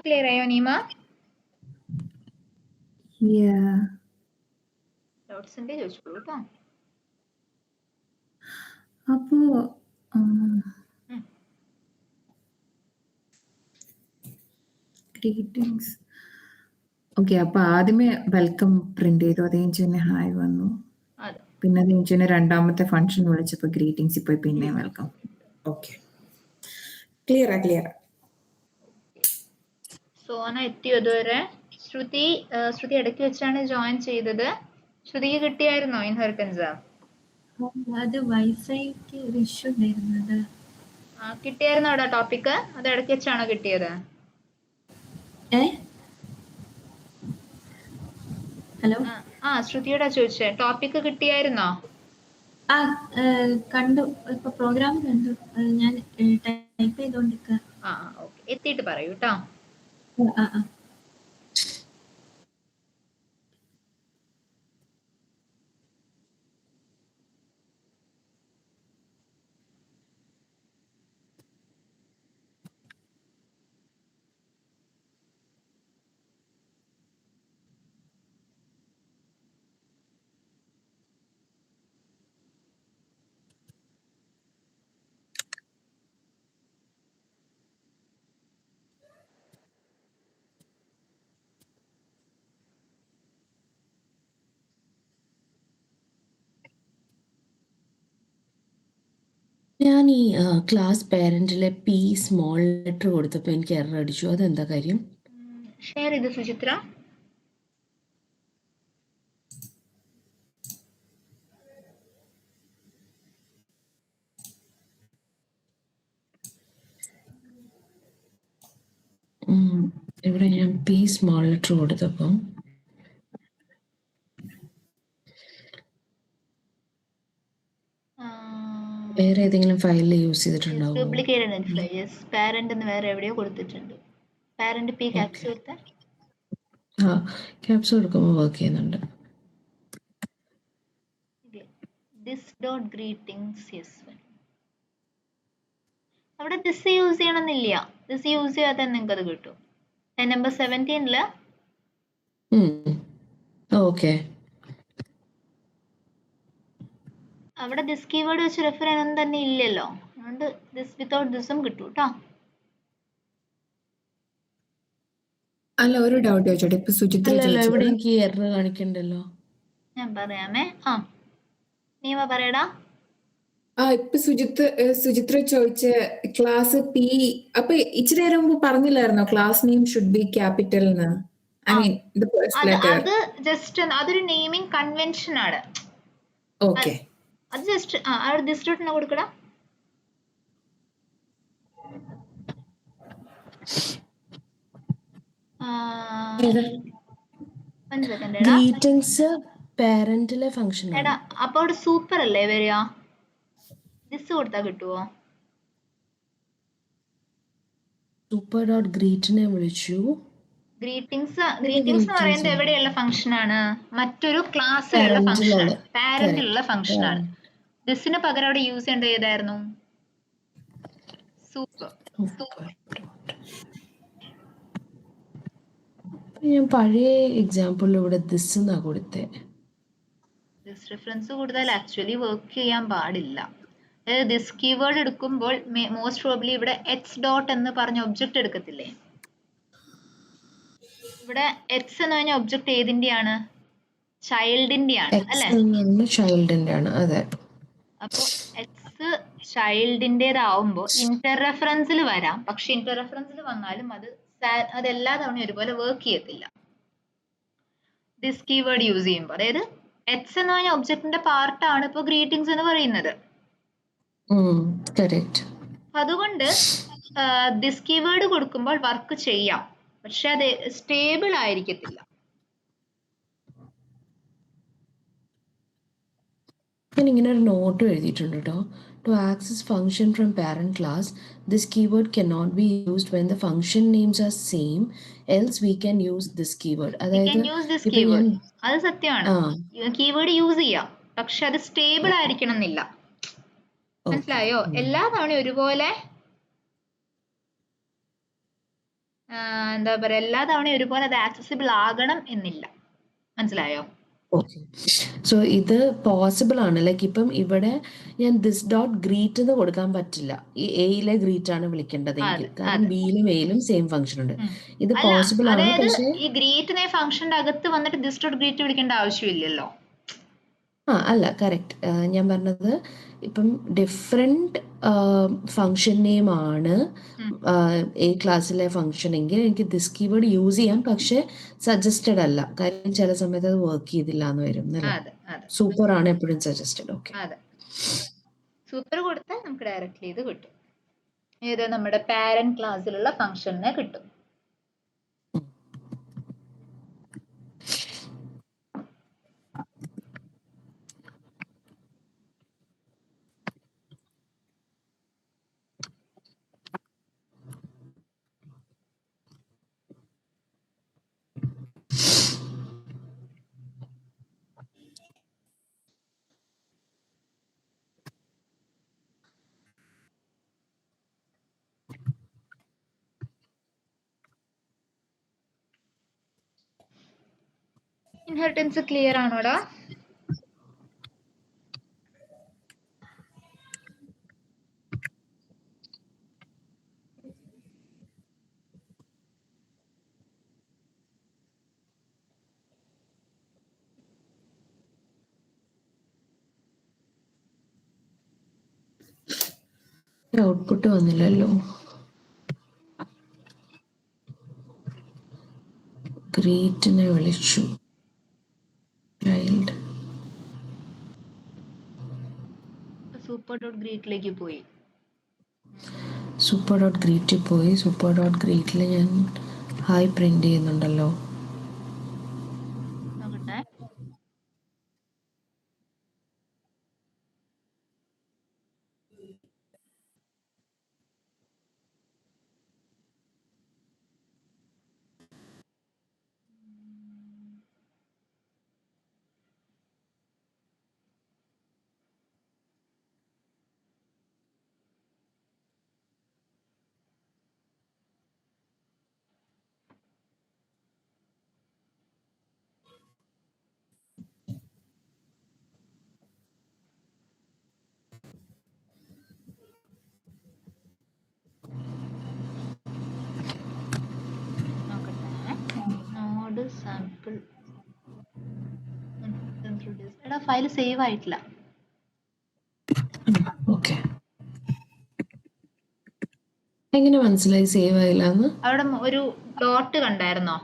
ക്ലിയർ ആയോ നീമ? ഡൗട്ട്സ് ഉണ്ടേ ചോദിച്ചോളൂ കേട്ടോ. അപ്പോ ഗ്രീറ്റിംഗ്സ്. ഓക്കെ, അപ്പൊ ആദ്യമേ വെൽക്കം പ്രിന്റ് ചെയ്തു. അത് കഴിഞ്ഞ് ഹായ് വന്നു. പിന്നെ അത് കഴിഞ്ഞ് രണ്ടാമത്തെ ഫംഗ്ഷൻ വിളിച്ചപ്പോ ഗ്രീറ്റിംഗ്സ്, ഇപ്പൊ പിന്നെ വെൽക്കം. Okay, clear. സോന എത്തിയോ ഇതുവരെ? ശ്രുതി ഇടയ്ക്ക് വെച്ചാണ് ജോയിൻ ചെയ്തത്. ശ്രുതിക്ക് കിട്ടിയായിരുന്നോ ഇൻഹെറിറ്റൻസ്? അത് വൈഫൈക്ക് ഒരു ഇഷ്യൂ ഉണ്ടായിരുന്നത്. കിട്ടിയായിരുന്നോ അവിടെ ടോപ്പിക്? അത് ഇടയ്ക്ക് വെച്ചാണോ കിട്ടിയത്? ഹലോ, ശ്രുതിയോടാ ചോദിച്ചേ. ടോപ്പിക് കിട്ടിയായിരുന്നോ? കണ്ടു. ഇപ്പൊ പ്രോഗ്രാം കണ്ടു. ഞാൻ ടൈപ്പ് ചെയ്തോണ്ടിരിക്കുക. ഓക്കെ, എത്തിയിട്ട് പറയൂ കേട്ടോ. ഞാൻ ഈ ക്ലാസ് പേരന്റിലെ പി സ്മോൾ ലെറ്റർ കൊടുത്തപ്പോൾ എനിക്ക് എറർ അടിച്ചു. അതെന്താ കാര്യം? ഷെയർ ചെയ്ത് സുചിത്ര. ഇവിടെ ഞാൻ പി സ്മോൾ ലെറ്റർ കൊടുത്തപ്പോൾ വേറെ ഏതെങ്കിലും ഫയലിൽ യൂസ് ചെയ്തിട്ടുണ്ടാവുമോ? Duplicate identify. യെസ്, പാരന്റ് എന്ന് വേറെ എവിടെയോ കൊടുത്തിട്ടുണ്ട്. പാരന്റ് പി ക്യാപ്സ് കൊടുത്ത ക്യാപ്സ് കൊടുക്കുമ്പോൾ വർക്ക് ചെയ്യുന്നുണ്ട്. This dot greetings. യെസ്, അവിടെ ദിസ് യൂസ് ചെയ്യണമെന്നില്ല. ദിസ് യൂസ് ചെയ്യാതെ നിങ്ങൾക്ക് അത് കിട്ടും. Number 17 okay. അവിടെ ദിസ് കീവേഡ് വെച്ച് റെഫർ ചെയ്യാനൊന്നും തന്നെ ഇല്ലല്ലോ. അതുകൊണ്ട് ദിസ് വിത്തൗട്ട് ദിസും കിട്ടും കേട്ടോ. അല്ല, ഒരു ഡൗട്ട് ചോദിച്ചോട്ടെ. ഇപ്പൊ സുചിത്ര ഇവിടെ എനിക്ക് എറർ കാണിക്കണ്ടല്ലോ. ഞാൻ പറയാമേ. നീവ പറയടാ. ഇപ്പൊ സുചിത്ര ചോദിച്ച ക്ലാസ് പി, അപ്പൊ ഇച്ചിരി നേരം മുമ്പ് പറഞ്ഞില്ലായിരുന്നോ class name should be capital എന്ന്? I mean the first letter. അത് ജസ്റ്റ് അതൊരു നെയിമിംഗ് കൺവെൻഷൻ ആണ്. ഓക്കെ, അത് ജസ്റ്റ് അവിടെ ദിസ് ഡോട്ട് കൊടുക്കടാ. ഗ്രീറ്റിംഗ്സ് പാരന്റിലെ ഫംഗ്ഷൻ എടാ, അപ്പൊ അവിടെ സൂപ്പർ അല്ലേ വരിക? ദിസ് കൊടുത്താ കിട്ടുവോ? സൂപ്പർ ഡോട്ട് ഗ്രീറ്റിനെ വിളിച്ചു. ഗ്രീറ്റിംഗ്സ് എന്ന് പറയുന്നത് എവിടെയുള്ള ഫംഗ്ഷൻ ആണ്? മറ്റൊരു ക്ലാസ്സിലുള്ള ഫംഗ്ഷൻ ആണ്, പാരന്റിലുള്ള ഫംഗ്ഷൻ ആണ്. ദിസിന് പകരം അവിടെ യൂസ് ചെയ്യേണ്ടത് ഏതായിരുന്നു? സൂപ്പർ. ഞാൻ പഴയ എക്സാമ്പിളിൽ ഇവിടെ ദിസ് എന്നാ കൊടുത്തേ. ദിസ് റെഫറൻസ് കൊടുത്താൽ ആക്ച്വലി വർക്ക് ചെയ്യാൻ പാടില്ല. അതായത് ദിസ് കീവേഡ് എടുക്കുമ്പോൾ മോസ്റ്റ് പ്രോബബ്ലി ഇവിടെ എച്ച് ഡോട്ട് എന്ന് പറഞ്ഞ ഒബ്ജക്റ്റ് എടുക്കത്തില്ലേ? ഇവിടെ എച്ച് എന്ന് പറഞ്ഞ ഒബ്ജക്റ്റ് ഏതിന്റെയാണ്? ചൈൽഡിന്റെയാണ് അല്ലെ? ചൈൽഡിന്റെ ആണ്. അതെ. അപ്പൊ എക്സ് ചൈൽഡിന്റേതാവുമ്പോ ഇന്റർ റെഫറൻസിൽ വരാം. പക്ഷെ ഇന്റർ റെഫറൻസിൽ വന്നാലും അത് എല്ലാ തവണയും ഒരുപോലെ വർക്ക് ചെയ്യത്തില്ല ദിസ് കീവേഡ് യൂസ് ചെയ്യുമ്പോൾ. അതായത് എച്ച് എന്ന് പറഞ്ഞ ഒബ്ജക്റ്റിന്റെ പാർട്ടാണ് ഇപ്പൊ ഗ്രീറ്റിംഗ്സ് എന്ന് പറയുന്നത്. അതുകൊണ്ട് ദിസ് കീവേഡ് കൊടുക്കുമ്പോൾ വർക്ക് ചെയ്യാം, പക്ഷെ അത് സ്റ്റേബിൾ ആയിരിക്കത്തില്ല. ഞാൻ ഇങ്ങനെ ഒരു നോട്ട് എഴുതിയിട്ടുണ്ട് കേട്ടോ. To access function from parent class this keyword cannot be used when the function names are same, else we can use this keyword. അതായത് അത് സത്യമാണ്, കീവേഡ് യൂസ് ചെയ്യാം, പക്ഷെ അത് സ്റ്റേബിൾ ആയിരിക്കണം എന്നില്ല. മനസ്സിലായോ? എല്ലാ തവണയും ഒരുപോലെ എന്താ പറയാ, എല്ലാ തവണയും ഒരുപോലെ അത് ആക്സസിബിൾ ആകണം എന്നില്ല. മനസ്സിലായോ? സോ ഇത് പോസിബിൾ ആണ്. ലൈക്ക് ഇപ്പം ഇവിടെ ഞാൻ ദിസ് ഡോട്ട് ഗ്രീറ്റ് എന്ന് കൊടുക്കാൻ പറ്റില്ല. ഈ എയിലെ ഗ്രീറ്റ് ആണ് വിളിക്കേണ്ടത് എങ്കിൽ, കാരണം ബിയിലും എയിലും സെയിം ഫംഗ്ഷൻ ഉണ്ട്. ഇത് പോസിബിൾ ആണ്. പക്ഷേ ഈ ഗ്രീറ്റ് ഫംഗ്ഷന്റെ അകത്ത് വന്നിട്ട് ദിസ് ഡോട്ട് ഗ്രീറ്റ് വിളിക്കേണ്ട ആവശ്യമില്ലല്ലോ. അല്ല, കറക്റ്റ്. ഞാൻ പറഞ്ഞത് ഇപ്പം ഡിഫറെന്റ് ഫംഗ്ഷൻ നെയിം ആണ് എ ക്ലാസ്സിലെ ഫംഗ്ഷൻ എങ്കിൽ എനിക്ക് ദിസ് കീവേഡ് യൂസ് ചെയ്യാം, പക്ഷെ സജസ്റ്റഡ് അല്ല. കാര്യം ചില സമയത്ത് അത് വർക്ക് ചെയ്തില്ല എന്ന് വരും. സൂപ്പർ ആണ് എപ്പോഴും സജസ്റ്റഡ്. ഓക്കെ, സൂപ്പർ കൊടുത്താൽ നമുക്ക് ഡയറക്റ്റ്ലി ഇത് കിട്ടും. ഏത് നമ്മുടെ പാരന്റ് ക്ലാസ്സിലുള്ള ഫംഗ്ഷനെ കിട്ടും. Inheritance clear ആണോടാ? ഔട്ട്പുട്ട് വന്നില്ലല്ലോ. ഗ്രീറ്റിനെ വിളിച്ചു. ചൈൽഡ് സൂപ്പർ ഡോട്ട് ഗ്രീറ്റിലേക്ക് പോയി. സൂപ്പർ ഡോട്ട് ഗ്രീറ്റിൽ പോയി. സൂപ്പർ ഡോട്ട് ഗ്രീറ്റിൽ ഞാൻ ഹായ് പ്രിന്റ് ചെയ്യുന്നുണ്ടല്ലോ. നോക്കട്ടെ. നോഡ് സാമ്പിൾ എടാ ഫയൽ സേവ് ആയിട്ടില്ല. ഓക്കെ, എങ്ങനെ മനസ്സിലായി സേവ് ആയില്ലാന്ന്? അവിടെ ഒരു ഡോട്ട് കണ്ടായിരുന്നോ?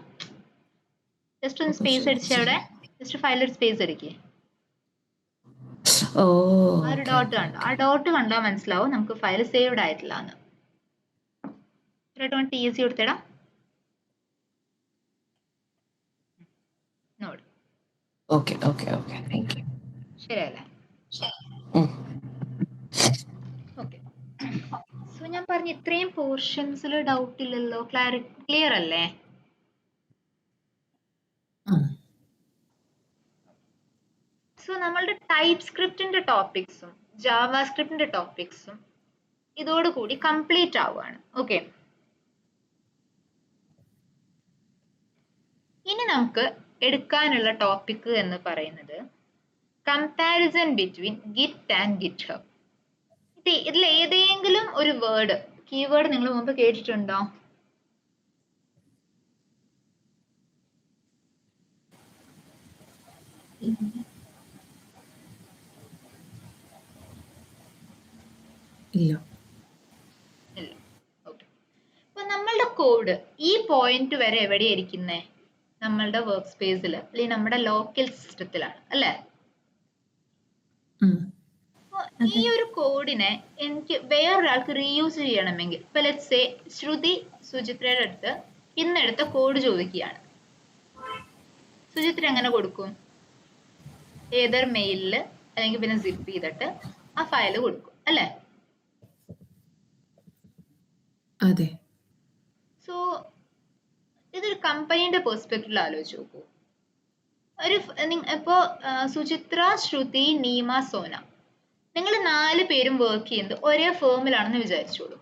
ജസ്റ്റ് ഒന്ന് സ്പേസ് അടിച്ച് അവിടെ ജസ്റ്റ് ഫയൽ ഒരു സ്പേസ് അടിക്കേ. ഓ, ആ ഒരു ഡോട്ട് കണ്ടോ? ആ ഡോട്ട് കണ്ടാൽ മനസ്സിലാവും നമുക്ക് ഫയൽ സേവ്ഡ് ആയിട്ടില്ല എന്ന്. TSC കൊടുത്തേടാ. നോട് okay okay okay, thank U. ശരിയല്ലേ? ഓക്കെ. സോ ഞാൻ പറഞ്ഞ ഇത്രയും പോർഷൻസിൽ ഡൗട്ട് ഇല്ലല്ലോ? ക്ലിയർ അല്ലേ? സോ നമ്മളുടെ ടൈപ്പ് സ്ക്രിപ്റ്റിന്റെ ടോപ്പിക്സും ജാവാ സ്ക്രിപ്റ്റിന്റെ ടോപ്പിക്സും ഇതോടുകൂടി കംപ്ലീറ്റ് ആവുകയാണ്. ഓക്കെ, ഇനി നമുക്ക് എടുക്കാനുള്ള ടോപ്പിക് എന്ന് പറയുന്നത് comparison between git and GitHub. ഇതിൽ ഏതെങ്കിലും ഒരു വേർഡ്, കീവേഡ് നിങ്ങൾ മുമ്പ് കേട്ടിട്ടുണ്ടോ? ഇല്ല. ഇല്ല. ഓക്കെ, അപ്പൊ നമ്മളുടെ കോഡ് ഈ പോയിന്റ് വരെ എവിടെയായിരിക്കുന്നേ? നമ്മളുടെ വർക്ക് സ്പേസിൽ അല്ലെങ്കിൽ നമ്മുടെ ലോക്കൽ സിസ്റ്റത്തിലാണ് അല്ലേ? ഈ ഒരു കോഡിനെ എനിക്ക് വേറൊരാൾക്ക് റീയൂസ് ചെയ്യണമെങ്കിൽ, ഇപ്പൊ ലെറ്റ്സ് സേ ശ്രുതി സുചിത്രയുടെ അടുത്ത് ഇന്നെടുത്ത കോഡ് ചോദിക്കുകയാണ്. സുചിത്ര എങ്ങനെ കൊടുക്കും? ഏതൊരു മെയിലില് അല്ലെങ്കിൽ പിന്നെ സിപ്പ് ചെയ്തിട്ട് ആ ഫയൽ കൊടുക്കും അല്ലേ? അതെ. സോ ഇതൊരു കമ്പനിയുടെ പെർസ്പെക്റ്റീവിൽ ആലോചിച്ച് നോക്കൂ. ഇപ്പോ സുചിത്ര, ശ്രുതി, നീമ, സോന, നിങ്ങൾ 4 പേരും വർക്ക് ചെയ്യുന്നത് ഒരേ ഫേമിലാണെന്ന് വിചാരിച്ചോളൂ.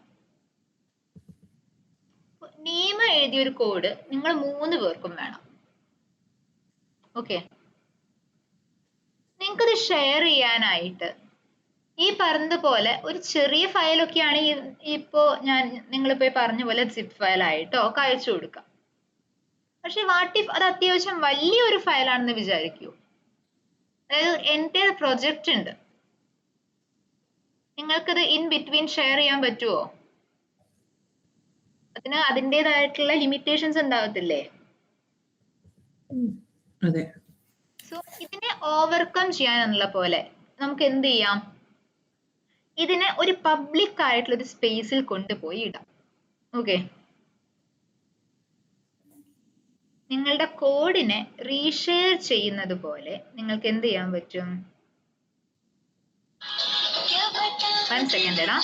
നീമ എഴുതിയൊരു കോഡ് നിങ്ങൾ 3 പേർക്കും വേണം. ഓക്കെ, നിങ്ങൾക്കത് ഷെയർ ചെയ്യാനായിട്ട് ഈ പറഞ്ഞതുപോലെ ഒരു ചെറിയ ഫയലൊക്കെയാണ് ഇപ്പോ നിങ്ങളിപ്പോ പറഞ്ഞ പോലെ സിപ്പ് ഫയൽ ആയിട്ടോ ഒക്കെ അയച്ചു കൊടുക്കാം. പക്ഷെ വാട്ട് ഇഫ് അത് അത്യാവശ്യം വലിയൊരു ഫയലാണെന്ന് വിചാരിക്കൂ. അതായത് എൻ്റെ പ്രൊജക്റ്റ് ഉണ്ട്, നിങ്ങൾക്കത് ഇൻ ബിറ്റ്വീൻ ഷെയർ ചെയ്യാൻ പറ്റുമോ? അതിന് അതിൻ്റെതായിട്ടുള്ള ലിമിറ്റേഷൻസ് ഉണ്ടാവത്തില്ലേ? അതെ. സോ ഇതിനെ ഓവർകം ചെയ്യാനുള്ള പോലെ നമുക്ക് എന്ത് ചെയ്യാം? ഇതിനെ ഒരു പബ്ലിക് ആയിട്ടുള്ള ഒരു സ്പേസിൽ കൊണ്ടുപോയി ഇടാം. ഓക്കെ, നിങ്ങളുടെ കോഡിനെ റീഷെയർ ചെയ്യുന്നത് പോലെ നിങ്ങൾക്ക് എന്ത് ചെയ്യാൻ പറ്റും? 1 സെക്കൻഡ് എടാ.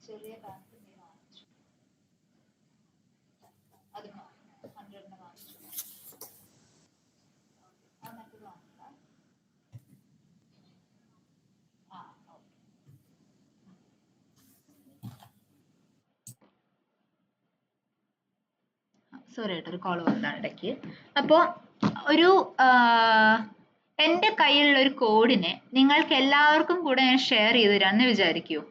ചെറിയ അത് 100 വാങ്ങിച്ചു. സോറി കേട്ടോ, ഒരു കോൾ വന്നതാണ് ഇടയ്ക്ക്. അപ്പോൾ ഒരു എന്റെ കയ്യിലുള്ള ഒരു കോഡിനെ നിങ്ങൾക്ക് എല്ലാവർക്കും കൂടെ ഞാൻ ഷെയർ ചെയ്ത് തരാമെന്ന് വിചാരിക്കൂ.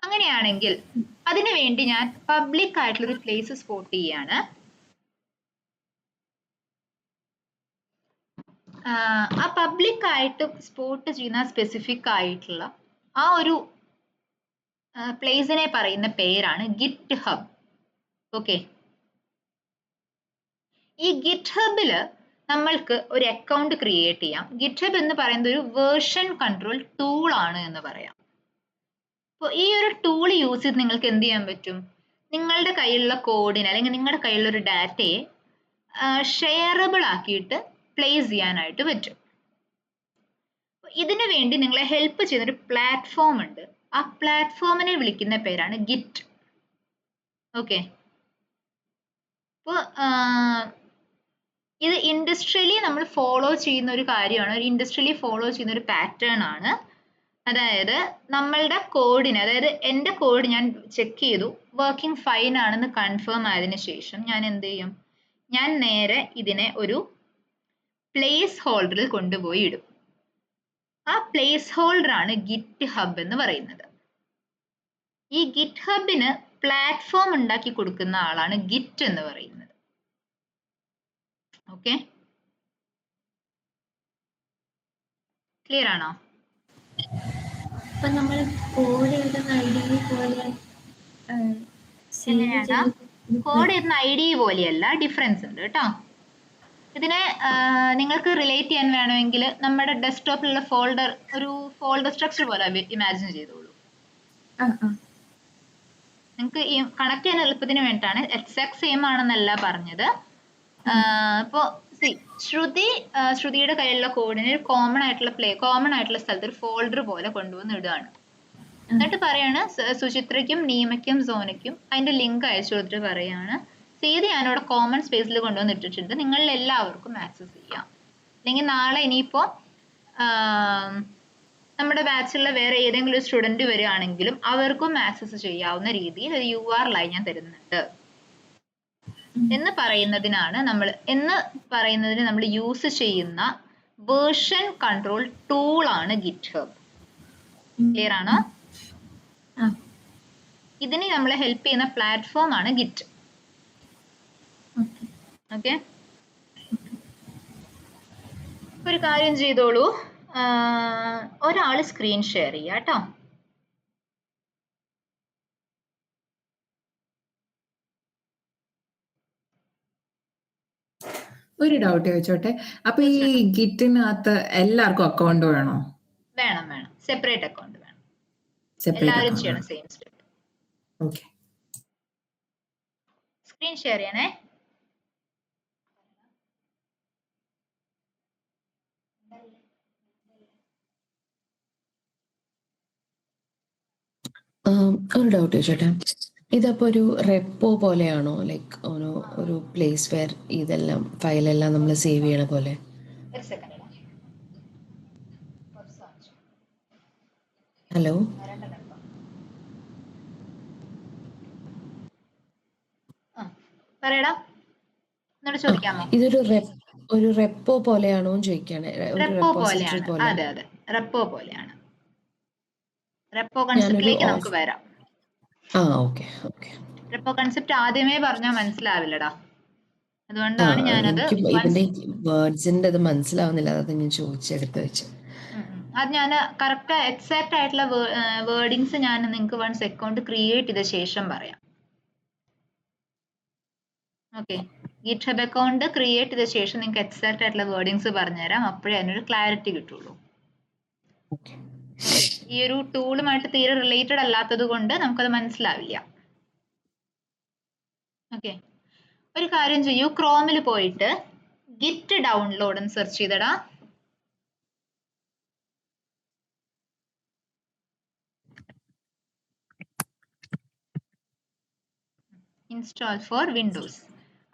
അങ്ങനെയാണെങ്കിൽ അതിനു വേണ്ടി ഞാൻ പബ്ലിക് ആയിട്ടുള്ളൊരു പ്ലേസ് സ്പോട്ട് ചെയ്യാണ്. ആ പബ്ലിക് ആയിട്ട് സ്പോട്ട് ചെയ്യുന്ന സ്പെസിഫിക് ആയിട്ടുള്ള ആ ഒരു പ്ലേസിനെ പറയുന്ന പേരാണ് ഗിറ്റ് ഹബ്. ഓക്കെ, ഈ ഗിറ്റ് ഹബില് നമ്മൾക്ക് ഒരു അക്കൗണ്ട് ക്രിയേറ്റ് ചെയ്യാം. ഗിറ്റ് ഹബ് എന്ന് പറയുന്നത് ഒരു വേർഷൻ കൺട്രോൾ ടൂൾ ആണ് എന്ന് പറയാം. അപ്പോൾ ഈ ഒരു ടൂൾ യൂസ് ചെയ്ത് നിങ്ങൾക്ക് എന്ത് ചെയ്യാൻ പറ്റും? നിങ്ങളുടെ കയ്യിലുള്ള കോഡിനെ അല്ലെങ്കിൽ നിങ്ങളുടെ കയ്യിലുള്ള ഒരു ഡാറ്റയെ ഷെയറബിൾ ആക്കിയിട്ട് പ്ലേസ് ചെയ്യാനായിട്ട് പറ്റും. ഇതിനു വേണ്ടി നിങ്ങളെ ഹെൽപ്പ് ചെയ്യുന്നൊരു പ്ലാറ്റ്ഫോം ഉണ്ട്. ആ പ്ലാറ്റ്ഫോമിനെ വിളിക്കുന്ന പേരാണ് ഗിറ്റ്. ഓക്കെ, അപ്പോൾ ഇത് ഇൻഡസ്ട്രിയലി നമ്മൾ ഫോളോ ചെയ്യുന്ന ഒരു കാര്യമാണ്, ഒരു ഇൻഡസ്ട്രിയലി ഫോളോ ചെയ്യുന്ന ഒരു പാറ്റേൺ ആണ്. അതായത് നമ്മളുടെ കോഡിന്, അതായത് എൻ്റെ കോഡ് ഞാൻ ചെക്ക് ചെയ്തു വർക്കിംഗ് ഫൈൻ ആണെന്ന് കൺഫേം ആയതിനു ശേഷം ഞാൻ എന്ത് ചെയ്യും? ഞാൻ നേരെ ഇതിനെ ഒരു പ്ലേസ് ഹോൾഡറിൽ കൊണ്ടുപോയി ഇടും. ആ പ്ലേസ് ഹോൾഡർ ആണ് ഗിറ്റ് ഹബ് എന്ന് പറയുന്നത്. ഈ ഗിറ്റ് ഹബിന് പ്ലാറ്റ്ഫോം ഉണ്ടാക്കി കൊടുക്കുന്ന ആളാണ് ഗിറ്റ് എന്ന് പറയുന്നത്. ഓക്കെ, ക്ലിയർ ആണോ? അപ്പൊ നമ്മൾ കോഡ് എഴുതുന്ന ഐഡി പോലെ എങ്ങനെയാണ്? കോഡ് എഴുതുന്ന ഐഡി പോലെയല്ല, ഡിഫറൻസ് ഉണ്ട് കേട്ടോ. ഇതിനെ നിങ്ങൾക്ക് റിലേറ്റ് ചെയ്യാൻ വേണമെങ്കിൽ നമ്മുടെ ഡെസ്ക്ടോപ്പിലുള്ള ഫോൾഡർ ഒരു ഫോൾഡർ സ്ട്രക്ചർ പോലെ ഇമാജിൻ ചെയ്തോളൂ. നിങ്ങൾക്ക് ഈ കണക്ട് ചെയ്യാൻ എളുപ്പത്തിന് വേണ്ടിയിട്ടാണ്. എക്സാക്ട് സെയിം ആണെന്നല്ല പറഞ്ഞത്. ഇപ്പോൾ ശ്രുതിയുടെ കയ്യിലുള്ള കോഡിന് ഒരു കോമൺ ആയിട്ടുള്ള സ്ഥലത്ത് ഒരു ഫോൾഡർ പോലെ കൊണ്ടുവന്ന് ഇടുകയാണ്. എന്നിട്ട് പറയാണ് സുചിത്രയ്ക്കും നീമയ്ക്കും സോനയ്ക്കും അതിന്റെ ലിങ്ക് അയച്ചു കൊടുത്തിട്ട് പറയാണ് ചെയ്ത് ഞാനിവിടെ കോമൺ സ്പേസിൽ കൊണ്ടുവന്ന് ഇട്ടിട്ടുണ്ട്, നിങ്ങളിൽ എല്ലാവർക്കും ആക്സസ് ചെയ്യാം. അല്ലെങ്കിൽ നാളെ ഇനിയിപ്പോ നമ്മുടെ ബാച്ചിലുള്ള വേറെ ഏതെങ്കിലും ഒരു സ്റ്റുഡന്റ് വരികയാണെങ്കിലും അവർക്കും ആക്സസ് ചെയ്യാവുന്ന രീതിയിൽ ഒരു URL ഞാൻ തരുന്നുണ്ട് എന്ന് പറയുന്നതിന് നമ്മൾ യൂസ് ചെയ്യുന്ന വേർഷൻ കൺട്രോൾ ടൂൾ ആണ് ഗിറ്റ് ഹബ്. ക്ലിയർ ആണോ? ഇതിന് നമ്മളെ ഹെൽപ്പ് ചെയ്യുന്ന പ്ലാറ്റ്ഫോം ആണ് ഗിറ്റ്. ഓക്കെ, ഒരു കാര്യം ചെയ്തോളൂ, ഒരാള് സ്ക്രീൻ ഷെയർ ചെയ്യാം കേട്ടോ. ഒരു ഡൗട്ട് ചോദിച്ചോട്ടെ, അപ്പൊ ഈ ഗിറ്റിനകത്ത് എല്ലാവർക്കും അക്കൗണ്ട് വേണോ? വേണം, സെപ്പറേറ്റ് അക്കൗണ്ട് വേണം. സെപ്പറേറ്റ് എല്ലാവരും ചെയ്യണം same step. Okay, screen share ചെയ്യണേ. ഒരു ഡൗട്ട് ചോദിച്ചോട്ടെ, ഇതപ്പോ ഒരു റെപ്പോ പോലെയാണോ? ലൈക്ക് ഒരു പ്ലേസ് വെയർ ഇതെല്ലാം ഫയലെല്ലാം നമ്മൾ സേവ് ചെയ്യണ പോലെ? ഹലോ, പറയടാ, എന്നോട് ചോദിക്കാമോ? ഇതൊരു റെപ്പോ പോലെയാണോ ചോദിക്കാണ്? റെപ്പോ പോലെയാണ്. അതെ, റെപ്പോ പോലെയാണ്. റെപ്പോ കൺസെപ്റ്റിലേക്ക് നമുക്ക് വരാം. റെപ്പോ കൺസെപ്റ്റ് ആദ്യമേ പറഞ്ഞാൽ മനസ്സിലാവില്ലടാ, അതുകൊണ്ടാണ് ഞാനത് ഇതിന്റെ വേർഡ്സിന്റെ ഇത് മനസ്സിലാവുന്നില്ല, അത് ഞാൻ ചോദിച്ചെടുത്ത് വെച്ചു. അത് ഞാൻ കറക്റ്റ് എക്സാക്ട് ആയിട്ടുള്ള വേർഡിങ്സ് ഞാൻ നിങ്ങൾക്ക് വൺസ് അക്കൗണ്ട് ക്രിയേറ്റ് ചെയ്ത ശേഷം പറയാം. Okay, git hub account create ചെയ്ത ശേഷം നിങ്ങൾക്ക് എക്സാക്ട് ആയിട്ടുള്ള വേർഡിങ്സ് പറഞ്ഞുതരാം, അപ്പോഴേ അതിനൊരു ക്ലാരിറ്റി കിട്ടുള്ളൂ. ഈ ഒരു ടൂളുമായിട്ട് തീരെ റിലേറ്റഡ് അല്ലാത്തത് കൊണ്ട് നമുക്കത് മനസ്സിലാവില്ല. ഓക്കെ, ഒരു കാര്യം ചെയ്യൂ, ക്രോമിൽ പോയിട്ട് ഗിറ്റ് ഡൗൺലോഡ് എന്ന് സെർച്ച് ചെയ്തടാ. Install for Windows.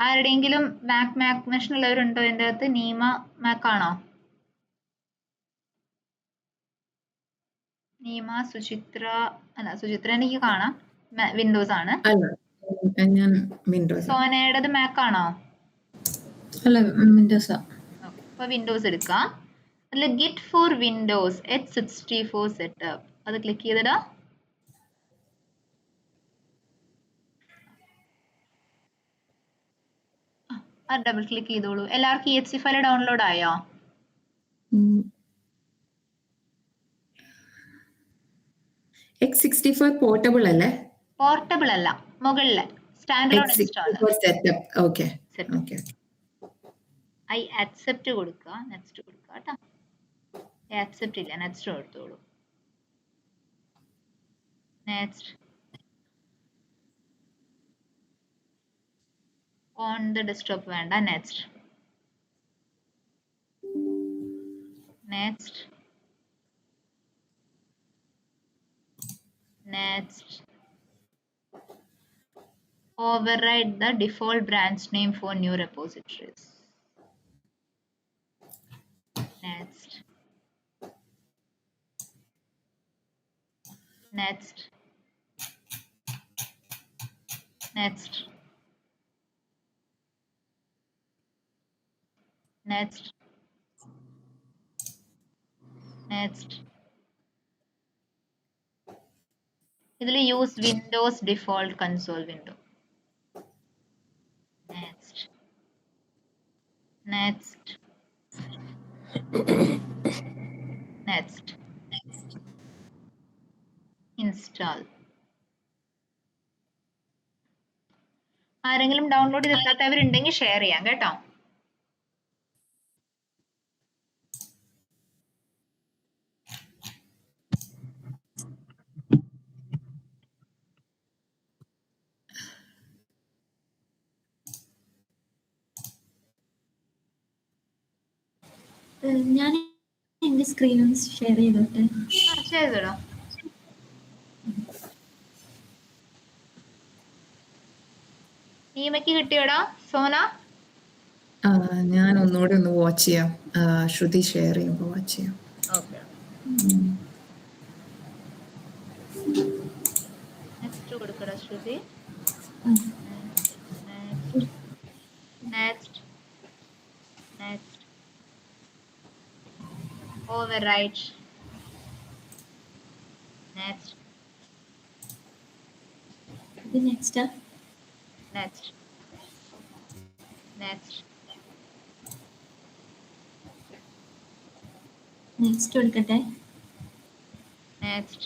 ആരുടെയെങ്കിലും മാക് മെഷീൻ ഉള്ളവരുണ്ടോ? എൻ്റെ അകത്ത് നീമ മാക് ആണോ? നീമ, സുചിത്ര എനിക്ക് കാണാം വിൻഡോസ് ആണ്. ഞാൻ വിൻഡോസ്. സോനയുടേത് മാക് ആണോ? അല്ല വിൻഡോസാ. അപ്പൊ വിൻഡോസ് എടുക്കാം. അതിൽ Git for Windows H64 setup അത് ക്ലിക്ക് ചെയ്തിടാ. അത് ഡബിൾ ക്ലിക്ക് ചെയ്തോളൂ. എല്ലാവർക്കും exe ഫയൽ ഡൗൺലോഡ് ആയോ? X64 പോർട്ടബിൾ അല്ലേ? പോർട്ടബിൾ അല്ല, മുകളിലെ stand alone install. Setup. Okay setup. Okay. I accept കൊടുക്കുക, നെക്സ്റ്റ് കൊടുക്കുക കേട്ടോ. അക്സെപ്റ്റ് ഇല്ല, നെക്സ്റ്റ് കൊടുത്തോളൂ. നെക്സ്റ്റ് ഓൺ ദ ഡെസ്ക്ടോപ്പ് വേണ്ട. Next next next override the default branch name for new repositories. Next next next next next ഇതിൽ use Windows default console window. Next next next install. ആരെങ്കിലും ഡൗൺലോഡ് ചെയ്തെത്താത്തവരുണ്ടെങ്കിൽ ഷെയർ ചെയ്യാം കേട്ടോ. ഞാൻ എന്റെ സ്ക്രീൻ ഒന്ന് ഷെയർ ചെയ്തോട്ടെ. ചെയ്തോളൂ. നീമയ്ക്ക് കിട്ടിയോടാ സോന? ഞാൻ ഒന്നുകൂടെ ഒന്ന് വാച്ച് ചെയ്യാം. ശ്രുതി ഷെയർ ചെയ്യുമ്പോൾ വാച്ച് ചെയ്യാം. ഓക്കെ. നെക്സ്റ്റ് കൊടുക്കടാ Shruti. Next next override. Next ഇത് നെക്സ്റ്റ് next next നെക്സ്റ്റ് കൊടുക്കട്ടെ. next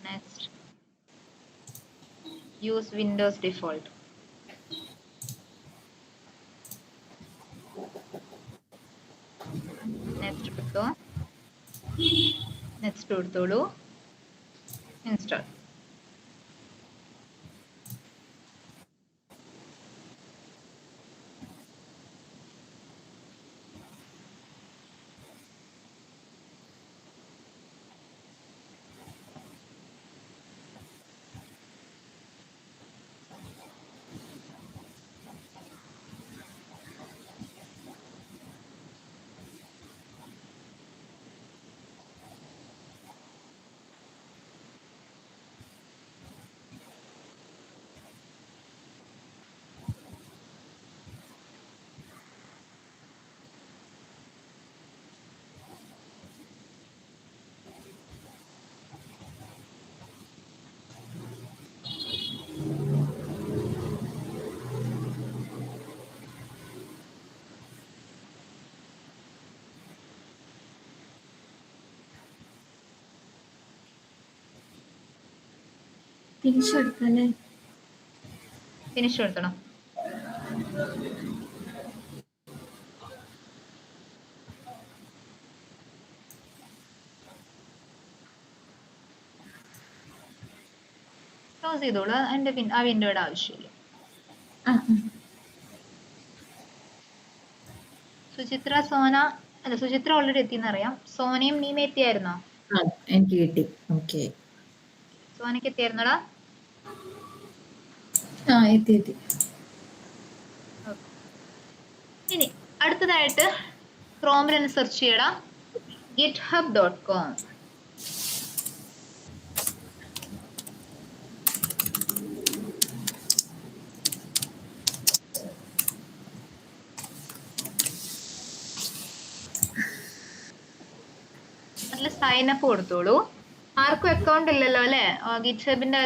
next use Windows default. next കൊടുത്തോ. next കൊടുത്തോളൂ. install. ഫിനിഷ് കൊടുക്കല്ലേ? ഫിനിഷ് കൊടുത്തണം. ക്ലോസ് ചെയ്തോളൂ. എൻ്റെ ആ വിൻഡോയുടെ ആവശ്യമില്ല. സുചിത്ര സോന അല്ല, സുചിത്ര ഓൾറെഡി എത്തിയെന്നറിയാം. സോനയും നീമ എത്തിയായിരുന്നോ? എനിക്ക് കിട്ടി. ഓക്കെ. സോനയ്ക്ക് എത്തിയായിരുന്നോടാ? എത്തി. ഇനി അടുത്തതായിട്ട് ക്രോമിൽ ഒന്ന് സെർച്ച് ചെയ്യടാ. github.com. സൈൻ അപ്പ് കൊടുത്തോളൂ. ആർക്കും അക്കൗണ്ട് ഇല്ലല്ലോ അല്ലേ ഗിറ്റ്ഹബിന്റെ?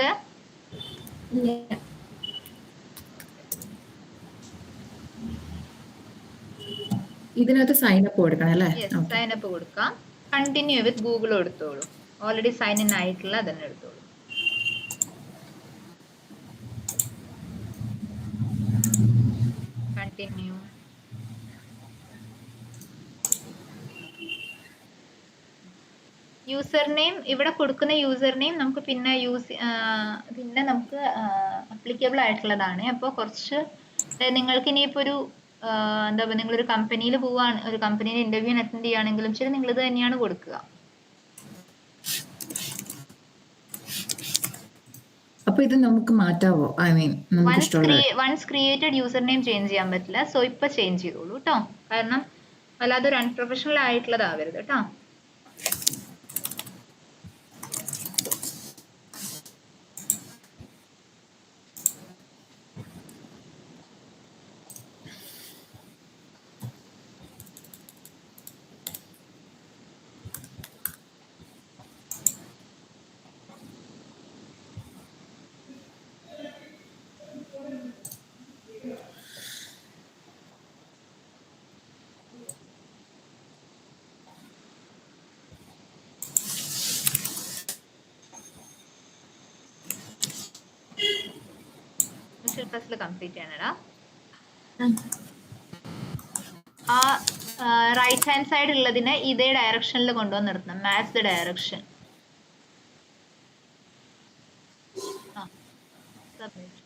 ഇതിനകത്ത് സൈൻ അപ്പ് കൊടുക്കണം അല്ലേ? സൈൻ അപ്പ് കൊടുക്കാം. കണ്ടിന്യൂ വിത്ത് ഗൂഗിൾ എടുത്തോളൂ. ഓൾറെഡി സൈൻ ഇൻ ആയിട്ടുള്ള അതന്നെ എടുത്തോളൂ. കണ്ടിന്യൂ. യൂസർ നെയിം ഇവിടെ കൊടുക്കുന്ന യൂസർ നെയിം നമുക്ക് പിന്നെ നമുക്ക് അപ്ലിക്കബിൾ ആയിട്ടുള്ളതാണ്. അപ്പോൾ കുറച്ച് നിങ്ങൾക്ക് ഇനിയിപ്പോൾ ഒരു എന്താ പറയുക, നിങ്ങളൊരു കമ്പനിയിൽ പോവാണ്, ഒരു കമ്പനിയിൽ ഇന്റർവ്യൂവിന് അറ്റൻഡ് ചെയ്യുകയാണെങ്കിലും ശരി നിങ്ങൾ ഇത് തന്നെയാണ് കൊടുക്കുക. അപ്പൊ ഇത് നമുക്ക് മാറ്റാവോ? I mean once created user name change ചെയ്യാൻ പറ്റില്ല. സോ ഇപ്പൊ ചേഞ്ച് ചെയ്തോളൂ കേട്ടോ. കാരണം അല്ലാതെ ഒരു അൺപ്രൊഫഷണൽ ആയിട്ടുള്ളതാവരുത് കേട്ടോ. കംപ്ലീറ്റ് ചെയ്യണടാ. ആ റൈറ്റ് ഹാൻഡ് സൈഡ് ഉള്ളതിനെ ഇതേ ഡയറക്ഷനിൽ കൊണ്ടുവന്ന് നിർത്തണം. Match the direction. സബ്മിറ്റ്.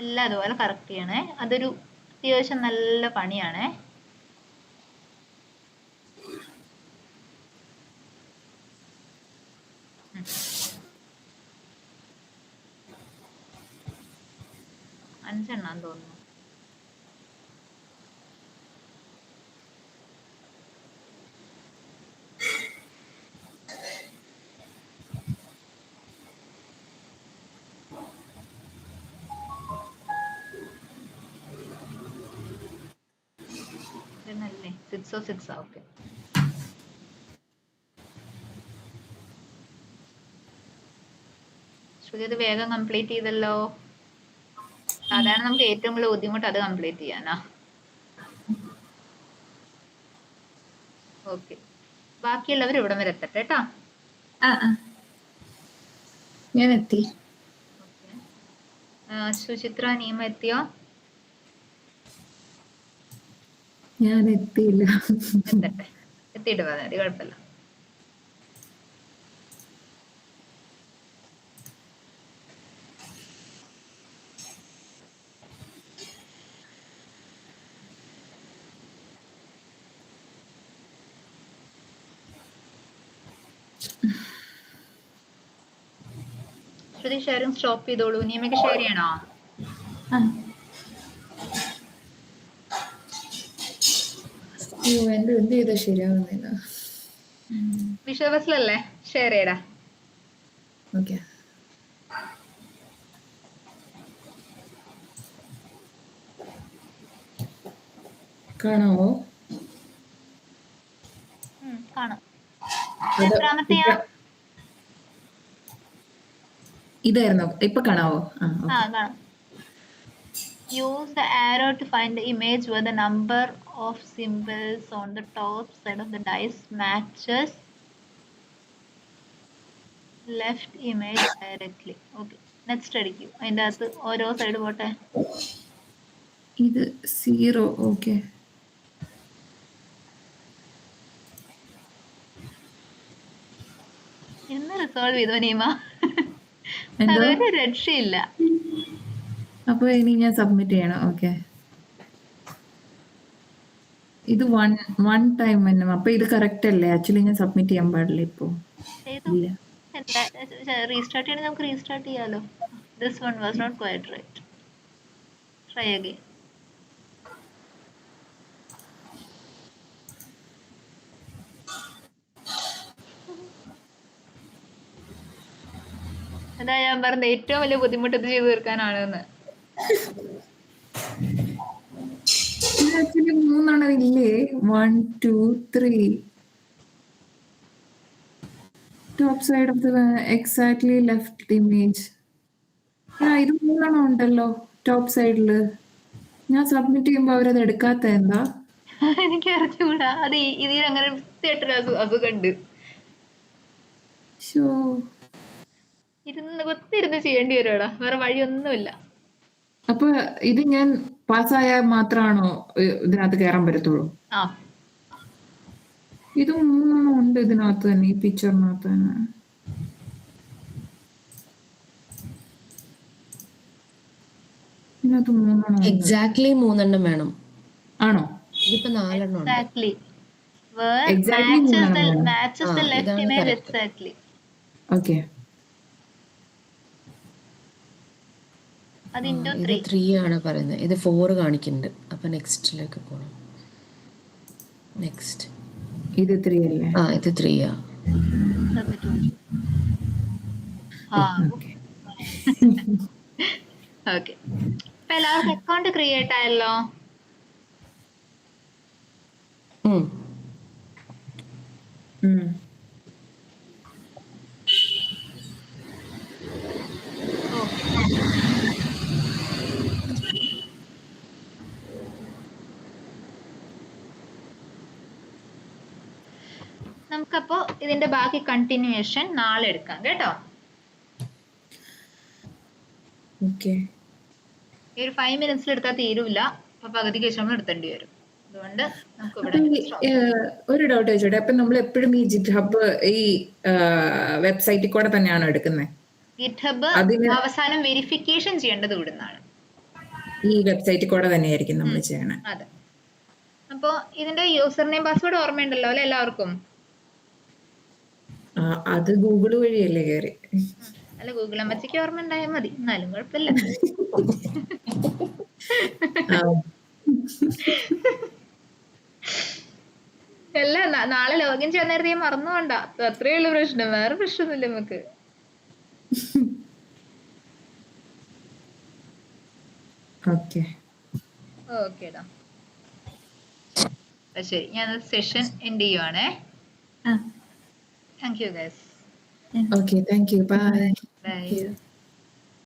എല്ലാം അതുപോലെ കറക്റ്റ് ചെയ്യണേ. അതൊരു അത്യാവശ്യം നല്ല പണിയാണേ. അഞ്ചെണ്ണാന്ന് തോന്നുന്നു. ഇതല്ലേ 606. ഓക്കെ. ശ്രുതി ഇത് വേഗം കംപ്ലീറ്റ് ചെയ്തല്ലോ. സാധാരണ നമുക്ക് ഏറ്റവും കൂടുതൽ ബുദ്ധിമുട്ട് അത് കംപ്ലീറ്റ് ചെയ്യാനാ. ഓക്കെ, ബാക്കിയുള്ളവർ ഇവിടം വരെ എത്തട്ടെ കേട്ടോ. ഞാൻ എത്തി. സുചിത്ര, നീമ എത്തിയോ? ഞാൻ എത്തിയില്ല. എത്തട്ടെ, എത്തിയിട്ട് പറഞ്ഞാൽ മതി, കുഴപ്പമില്ല. ശ്രുതി ഷെയറിംഗ് സ്റ്റോപ്പ് ചെയ്തോളൂ. നീമയ്ക്ക് ഷെയർ ചെയ്യണോ? എന്ത് ചെയ്താ ശരിയാവുന്നില്ല. വിഷുവസിലല്ലേ? ഷെയർ ചെയ്യടാ. ഓക്കെ, കാണാമോ? കാണാം. എത്രാമത്തെയാ? ഇതായിരുന്നോ? ഇപ്പൊ കാണാവോ? കാണാം. Use the arrow to find the image where the number of symbols on the top side of the dice matches left image directly. Okay, next അടിക്കൂ. അതിൻ്റെ അകത്ത് ഓരോ സൈഡ് പോട്ടെ. ഇത് 0. ഓക്കെ, ഇന്ന് റിസോൾവ് ചെയ്തോ നീമ? അതൊരു രക്ഷയില്ല. അപ്പൊ ഇനി ഞാൻ സബ്മിറ്റ് ചെയ്യണം. ഓക്കെ, ഇത് വൺ ടൈം തന്നെ. അപ്പൊ ഇത് കറക്റ്റ് അല്ലേ? ആക്ച്വലി ഞാൻ സബ്മിറ്റ് ചെയ്യാൻ പാടില്ല ഇപ്പൊ. റീസ്റ്റാർട്ട് ചെയ്യണമെങ്കിൽ നമുക്ക് റീസ്റ്റാർട്ട് ചെയ്യാലോ. This one was not quite right. Try again. അതാ ഞാൻ പറഞ്ഞത് ഏറ്റവും വലിയ ബുദ്ധിമുട്ട് ഇത് ചെയ്തു തീർക്കാനാണെന്ന്. ആക്ച്വലി 3 ഇല്ലേ? 1, 2, 3. Top side of the exactly left image. ഇത് 3 ഉണ്ടല്ലോ ടോപ്പ് സൈഡില്. ഞാൻ സബ്മിറ്റ് ചെയ്യുമ്പോ അവരത് എടുക്കാത്ത എന്താ? എനിക്ക് അറിഞ്ഞൂടാ. അത് ഇതിൽ അങ്ങനെ വൃത്തിയായിട്ടൊരു അസുഖണ്ട്. കുത്തിരുന്ന് ചെയ്യേണ്ടി വരുവാടാ, വേറെ വഴിയൊന്നുമില്ല. അപ്പൊ ഇത് ഞാൻ പാസ്സായാൽ മാത്രമാണോ ഇതിനകത്ത് കയറാൻ പറ്റത്തുള്ളൂ? ആ, ഇത് 3 ഉണ്ട് ഇതിനകത്ത് തന്നെ, ഈ പിക്ചറിനകത്ത് തന്നെ. ഇതിനകത്ത് 3 എക്സാക്ട്ലി 3 വേണം. ആണോ? ഇതിപ്പോ 4 ഉണ്ട്. exactly. Where Exactly matches the left ഇതാണ് image correct. exactly. ഓക്കെ. അത് into ഇത് 3. 3 ആണ് പറയുന്നത്. ഇത് 4 കാണിക്കുന്നുണ്ട്. അപ്പൊ നെക്സ്റ്റിലേക്ക് പോണം. നെക്സ്റ്റ് ഇത് 3 അല്ലേ? ഇത് 3 ആ. ഓക്കെ. അപ്പൊ എല്ലാവർക്കും അക്കൗണ്ട് ക്രിയേറ്റ് ആയല്ലോ. നമുക്കപ്പോ ഇതിന്റെ ബാക്കി കണ്ടിന്യൂവേഷൻ നാളെ എടുക്കാം കേട്ടോ. ഓക്കെ. ഈ ഒരു 5 മിനിറ്റ്സിൽ എടുത്താൽ തീരൂല. അപ്പൊ പകുതിക്ക് ശേഷം നമ്മൾ എടുത്തേണ്ടി വരും. അതുകൊണ്ട് നമുക്ക് ഇവിടെ ഒരു ഡൗട്ട് ചോദിച്ചോട്ടെ. അപ്പൊ നമ്മൾ എപ്പോഴും ഈ GitHub ഈ വെബ്സൈറ്റിൽ കൂടെ തന്നെയാണോ എടുക്കുന്നത്? GitHub അവസാനം വെരിഫിക്കേഷൻ ചെയ്യേണ്ടത് ഇവിടുന്നാണ്. ഈ വെബ്സൈറ്റിൽ കൂടെ തന്നെയായിരിക്കും നമ്മൾ ചെയ്യണേ. അതെ. അപ്പൊ ഇതിന്റെ യൂസർ നെയിം പാസ്വേഡ് ഓർമ്മയുണ്ടല്ലോ അല്ലെ എല്ലാവർക്കും? അത് ഗൂഗിൾ വഴിയല്ലേ കയറി? അല്ല, ഗൂഗിൾ അമ്മച്ചിക്ക് ഓർമ്മ ഉണ്ടായാൽ മതി, എന്നാലും കുഴപ്പമില്ല. അല്ല, നാളെ ലോഗിൻ ചെയ്യാൻ നേരത്തെ ഞാൻ മറന്നുകൊണ്ടാ. അത്രയേ ഉള്ളൂ പ്രശ്നം, വേറെ പ്രശ്നമൊന്നുമില്ല നമുക്ക്. ഓക്കേടാ. ശരി, ഞാൻ സെഷൻ എൻഡ് ചെയ്യുവാണേ. Thank you guys. Okay, thank you. Bye. By.